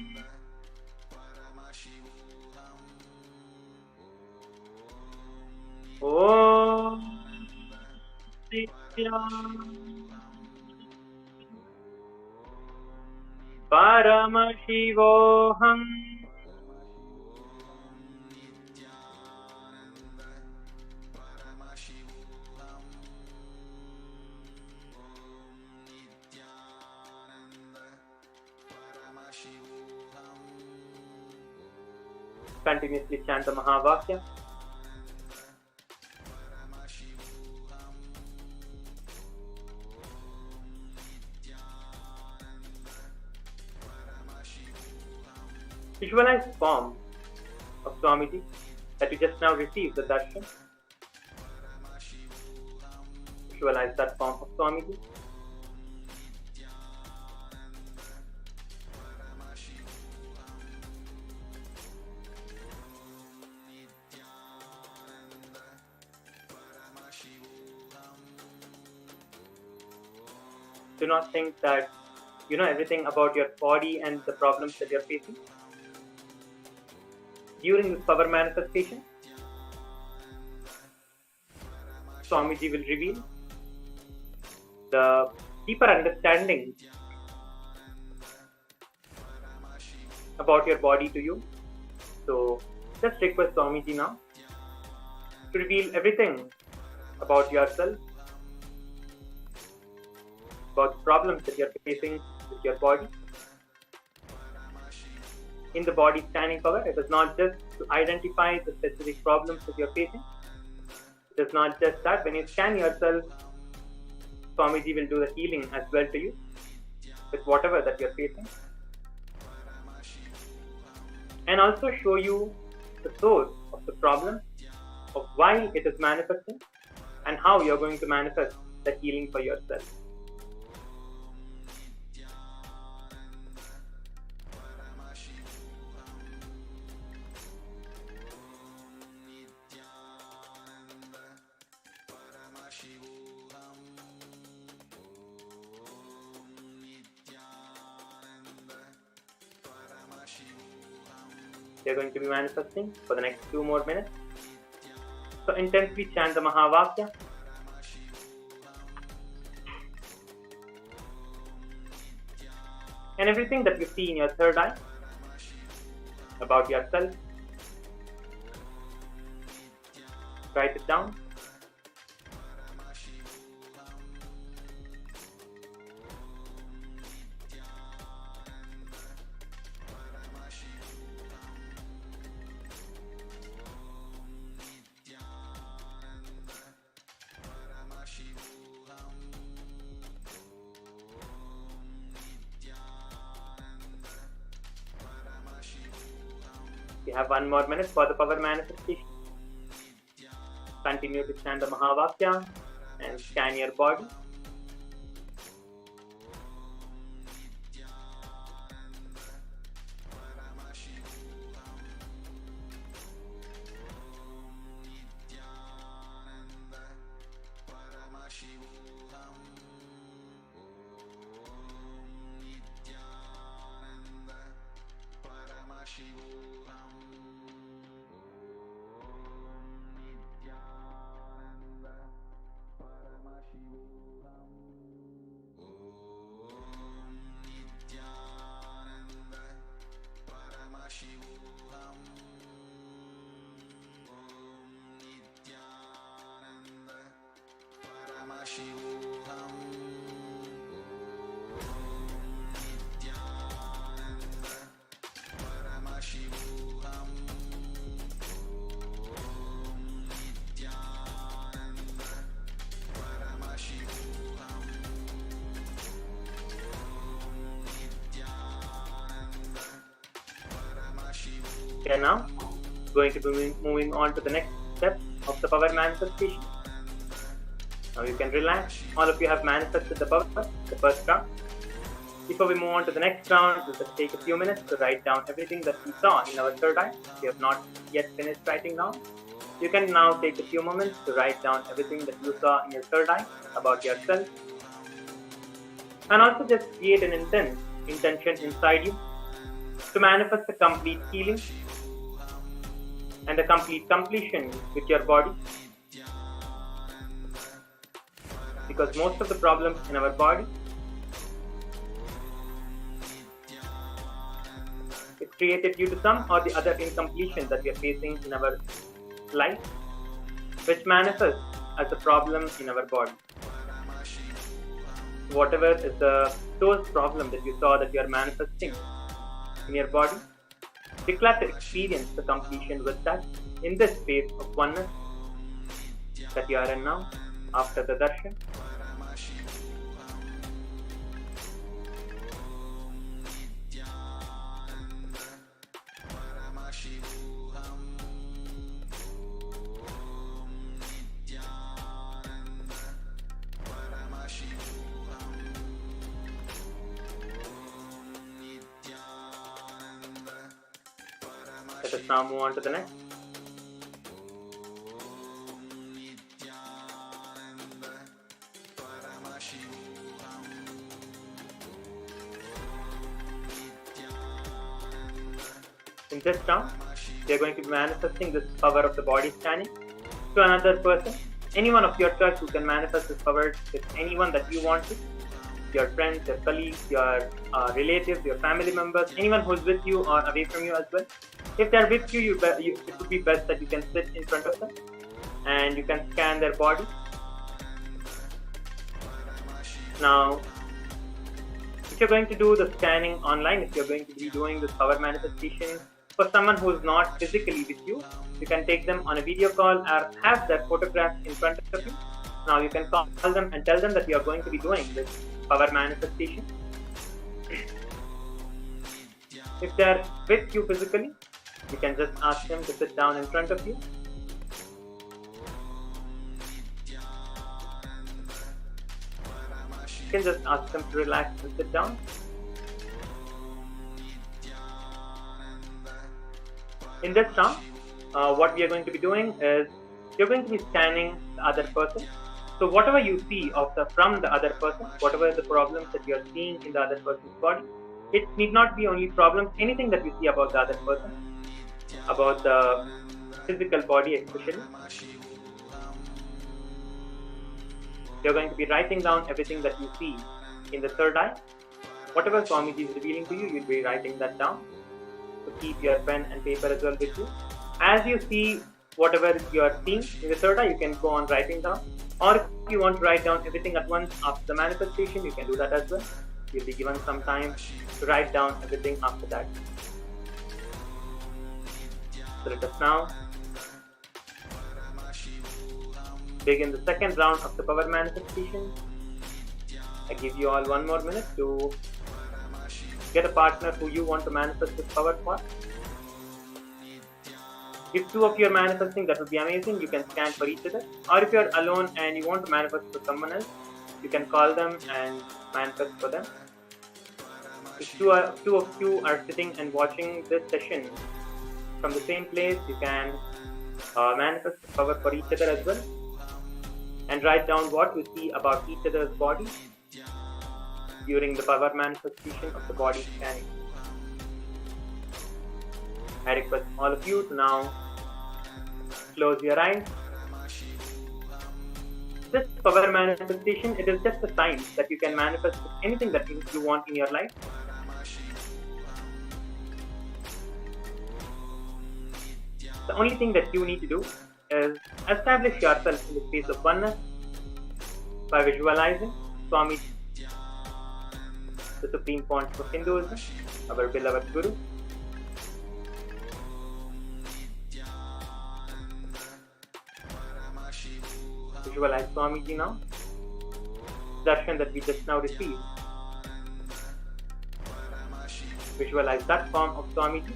Om Paramashivoham. Continuously chant the Mahavakya. Visualize the form of Swamiji that you just now received the darshan. Visualize that form of Swamiji. Do not think that you know everything about your body and the problems that you're facing. During this power manifestation, Swamiji will reveal the deeper understanding about your body to you. So just request Swamiji now to reveal everything about yourself, about the problems that you're facing with your body. In the body scanning power, it is not just to identify the specific problems that you're facing. It is not just that. When you scan yourself, Swamiji will do the healing as well to you with whatever that you're facing. And also show you the source of the problem, of why it is manifesting, and how you're going to manifest the healing for yourself. They're going to be manifesting for the next 2 more minutes. So intensely chant the Mahavakya. And everything that you see in your third eye about yourself, write it down. We have 1 more minute for the power manifestation. Continue to chant the Mahavakya and scan your body. We are now going to be moving on to the next step of the power manifestation. Now you can relax. All of you have manifested the power, the first round. Before we move on to the next round, we'll just take a few minutes to write down everything that we saw in our third eye. If you have not yet finished writing down, you can now take a few moments to write down everything that you saw in your third eye about yourself. And also just create an intent intention inside you to manifest a complete healing and a complete completion with your body. Because most of the problems in our body is created due to some or the other incompletion that we are facing in our life, which manifests as a problem in our body. Whatever is the source problem that you saw that you are manifesting in your body, declare to experience the completion with that in this space of oneness that you are in now after the darshan. Let us now move on to the next. In this round, we are going to be manifesting this power of the body scanning to another person. Anyone of your choice who can manifest this power with anyone that you want to. Your friends, your colleagues, your relatives, your family members, anyone who is with you or away from you as well. If they are with you, it would be best that you can sit in front of them and you can scan their body. Now, if you're going to do the scanning online, if you're going to be doing this power manifestation for someone who is not physically with you, you can take them on a video call or have their photographs in front of you. Now you can call them and tell them that you are going to be doing this power manifestation. If they are with you physically, you can just ask them to sit down in front of you. You can just ask them to relax and sit down. In this round, what we are going to be doing is you're going to be scanning the other person. So whatever you see from the other person, whatever the problems that you are seeing in the other person's body, it need not be only problems, anything that you see about the other person, about the physical body especially. You're going to be writing down everything that you see in the third eye. Whatever Swamiji is revealing to you, you'll be writing that down. So keep your pen and paper as well with you. As you see whatever you are seeing in the third eye, you can go on writing down. Or if you want to write down everything at once after the manifestation, you can do that as well. You'll be given some time to write down everything after that. So let us now begin the second round of the power manifestation. I give you all 1 more minute to get a partner who you want to manifest this power for. If 2 of you are manifesting, that would be amazing. You can scan for each other. Or if you are alone and you want to manifest for someone else, you can call them and manifest for them. If two of you are sitting and watching this session from the same place, you can manifest the power for each other as well. And write down what you see about each other's body during the power manifestation of the body scanning. I request all of you to now close your eyes. This power manifestation, it is just a sign that you can manifest anything that you want in your life. The only thing that you need to do is establish yourself in the space of oneness by visualizing Swami, the Supreme Point of Hinduism, our beloved Guru. Visualize Swamiji now. Darshan that we just now received. Visualize that form of Swamiji.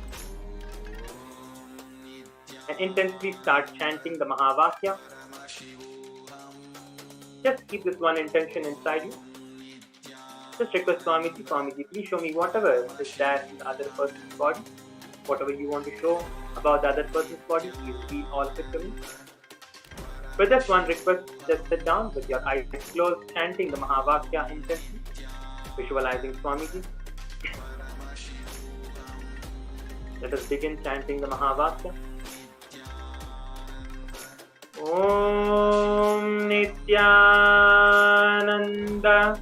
And intensely start chanting the Mahavakya. Just keep this one intention inside you. Just request Swamiji, please show me whatever is there in the other person's body. Whatever you want to show about the other person's body, please read all of it to me. With just one request, just sit down with your eyes closed, chanting the Mahavakya intensely, visualizing Swamiji. Let us begin chanting the Mahavakya. Om Nithyananda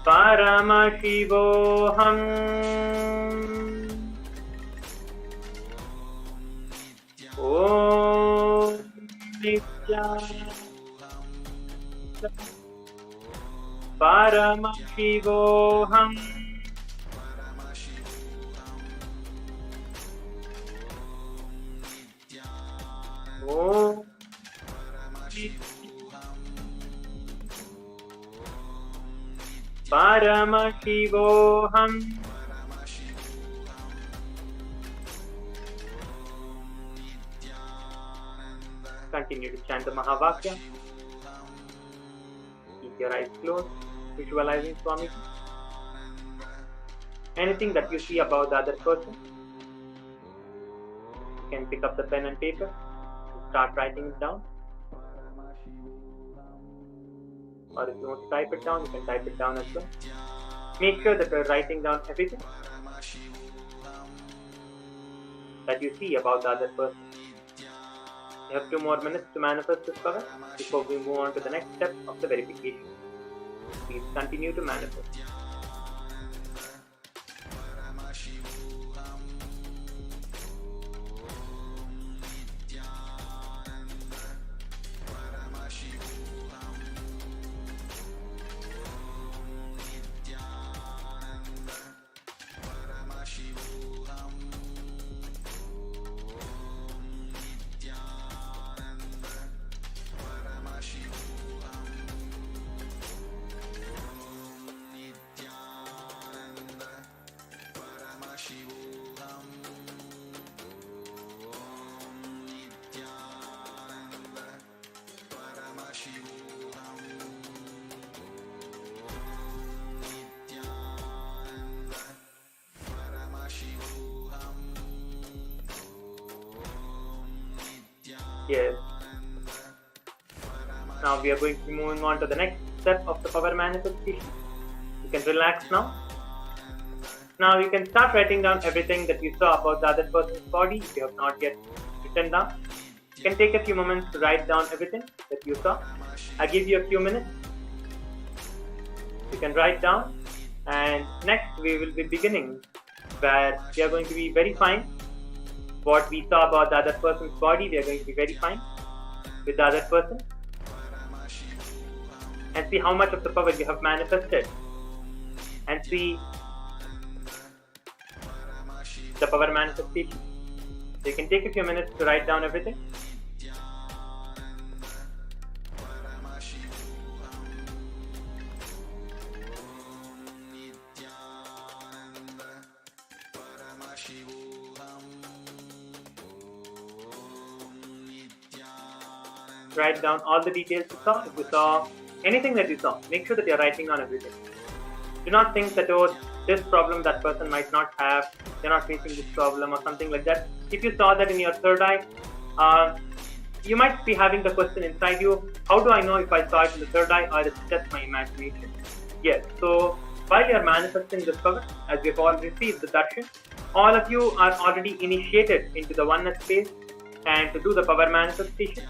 Paramashivam. Om Nithyananda Paramashivam. Om Paramashivam. Continue to chant the Mahavakya. Keep your eyes closed, visualizing Swami. Anything that you see about the other person, you can pick up the pen and paper and start writing it down. Or if you want to type it down, you can type it down as well. Make sure that you're writing down everything that you see about the other person. You have 2 more minutes to manifest this power before we move on to the next step of the verification. Please continue to manifest. Yes. Now we are going to be moving on to the next step of the power manifestation. You can relax now. Now you can start writing down everything that you saw about the other person's body if you have not yet written down. You can take a few moments to write down everything that you saw. I give you a few minutes. You can write down, and next we will be beginning where we are going to be verifying what we saw about the other person's body. We are going to be verifying with the other person and see how much of the power you have manifested, and see the power manifestation. So you can take a few minutes to write down everything. Write down all the details you saw. If you saw anything that you saw, make sure that you're writing down everything. Do not think that, oh, this problem that person might not have, they're not facing this problem or something like that. If you saw that in your third eye, you might be having the question inside you, how do I know if I saw it in the third eye or it's just my imagination? Yes, so while you're manifesting this power, as you've all received the darshan, all of you are already initiated into the oneness space and to do the power manifestation.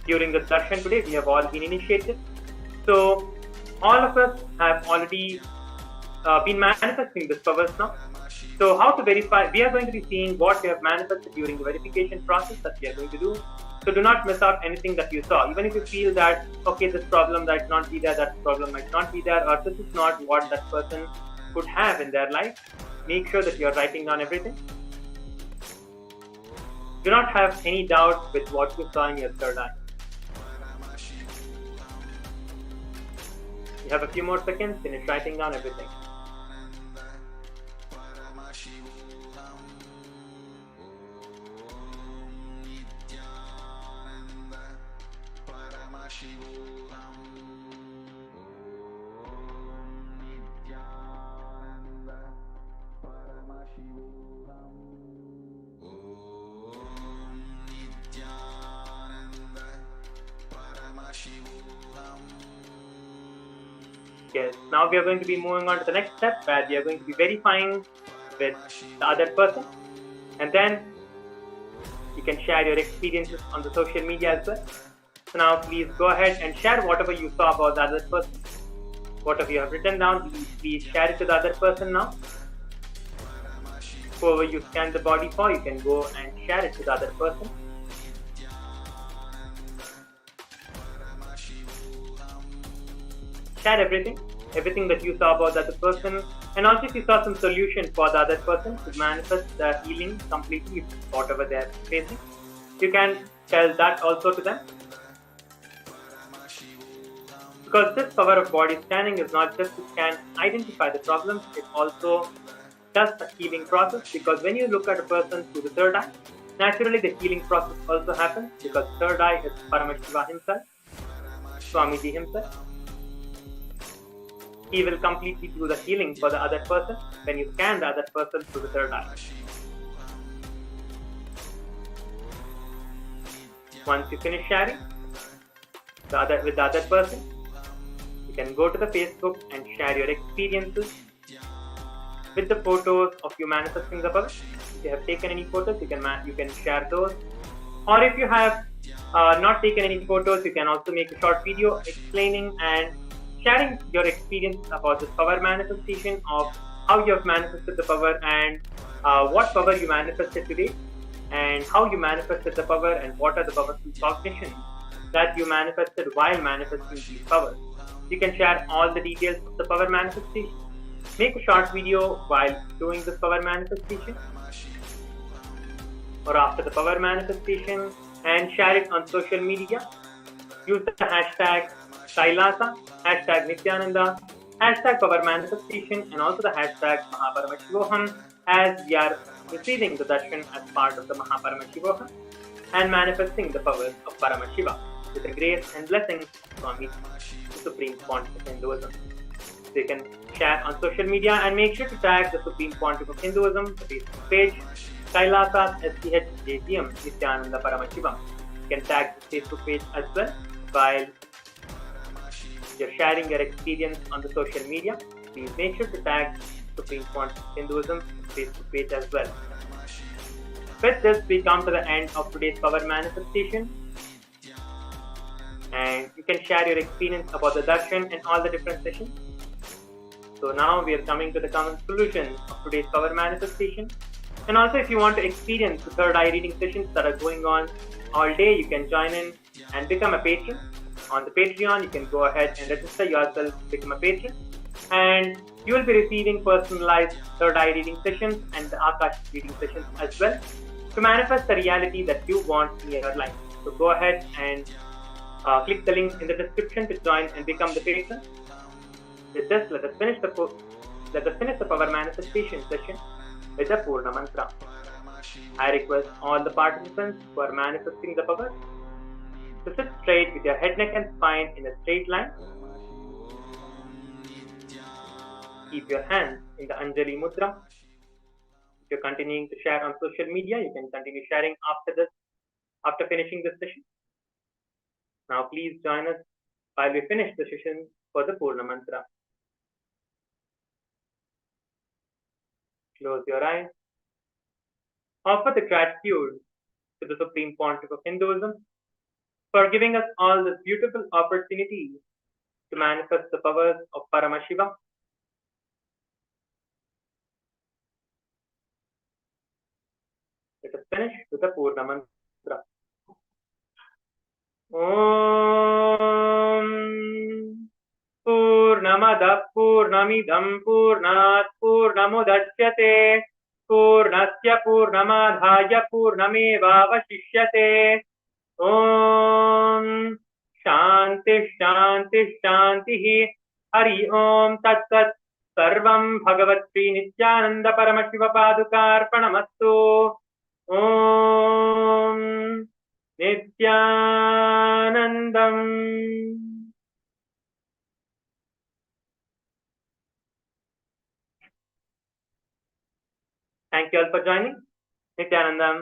During the darshan today, we have all been initiated. So all of us have already been manifesting this powers now. So how to verify? We are going to be seeing what we have manifested during the verification process that we are going to do. So do not miss out anything that you saw. Even if you feel that, okay, this problem might not be there, that problem might not be there, or this is not what that person could have in their life, make sure that you are writing down everything. Do not have any doubt with what you saw in your third eye. You have a few more seconds, finish writing down everything. Yes, now we are going to be moving on to the next step where we are going to be verifying with the other person, and then you can share your experiences on the social media as well. So now please go ahead and share whatever you saw about the other person. Whatever you have written down, please share it to the other person now. Whoever you scan the body for, you can go and share it to the other person. Share everything that you saw about the other person, and also if you saw some solution for the other person to manifest the healing completely, whatever they are facing, you can tell that also to them. Because this power of body scanning is not just to identify the problems, it also does the healing process. Because when you look at a person through the third eye, naturally the healing process also happens, because third eye is Paramashiva himself, Swamiji himself. He will completely do the healing for the other person when you scan the other person through the third eye. Once you finish sharing with the other person, you can go to the Facebook and share your experiences with the photos of you manifesting the power. If you have taken any photos, you can share those. Or if you have not taken any photos, you can also make a short video explaining and sharing your experience about this power manifestation, of how you have manifested the power and what power you manifested today, and how you manifested the power, and what are the powerful cognitions that you manifested while manifesting these powers. You can share all the details of the power manifestation. Make a short video while doing this power manifestation or after the power manifestation, and share it on social media. Use the hashtag Kailasa, hashtag Nithyananda, hashtag power manifestation, and also the hashtag Mahaparamashivam, as we are receiving the darshan as part of the Mahaparamashivam and manifesting the powers of Paramashiva with the grace and blessings from the Supreme Pontiff of Hinduism. So you can share on social media and make sure to tag the Supreme Pontiff of Hinduism, the Facebook page, Kailasa SPH Nithyananda Paramashivam. You can tag the Facebook page as well while you're sharing your experience on the social media. Please make sure to tag Supreme Pontiff of Hinduism Facebook page as well. With this, we come to the end of today's power manifestation. And you can share your experience about the darshan and all the different sessions. So now we are coming to the common solution of today's power manifestation. And also, if you want to experience the third eye reading sessions that are going on all day, you can join in and become a patron. On the Patreon, you can go ahead and register yourself to become a patron. And you will be receiving personalized third eye reading sessions and the Akash reading sessions as well to manifest the reality that you want in your life. So go ahead and click the link in the description to join and become the patron. With this, let us finish the power manifestation session with the Purna Mantra. I request all the participants who are manifesting the power to sit straight with your head, neck and spine in a straight line. Keep your hands in the Anjali Mudra. If you're continuing to share on social media, you can continue sharing after finishing this session. Now please join us while we finish the session for the Purna Mantra. Close your eyes. Offer the gratitude to the Supreme Pontiff of Hinduism for giving us all this beautiful opportunity to manifest the powers of Paramashiva. Let us finish with the Purna Mantra. Om Purnamada Purnamidam Purnat Purnamudachyate Purnasya Purnamadhaya Purnamevavashishyate. Om Shanti Shanti Shanti Hari Om Tat Sat Sarvam Bhagavat Sri Nithyananda Paramashiva Padukarpanamastu. Om Nithyanandam. Thank you all for joining. Nithyanandam.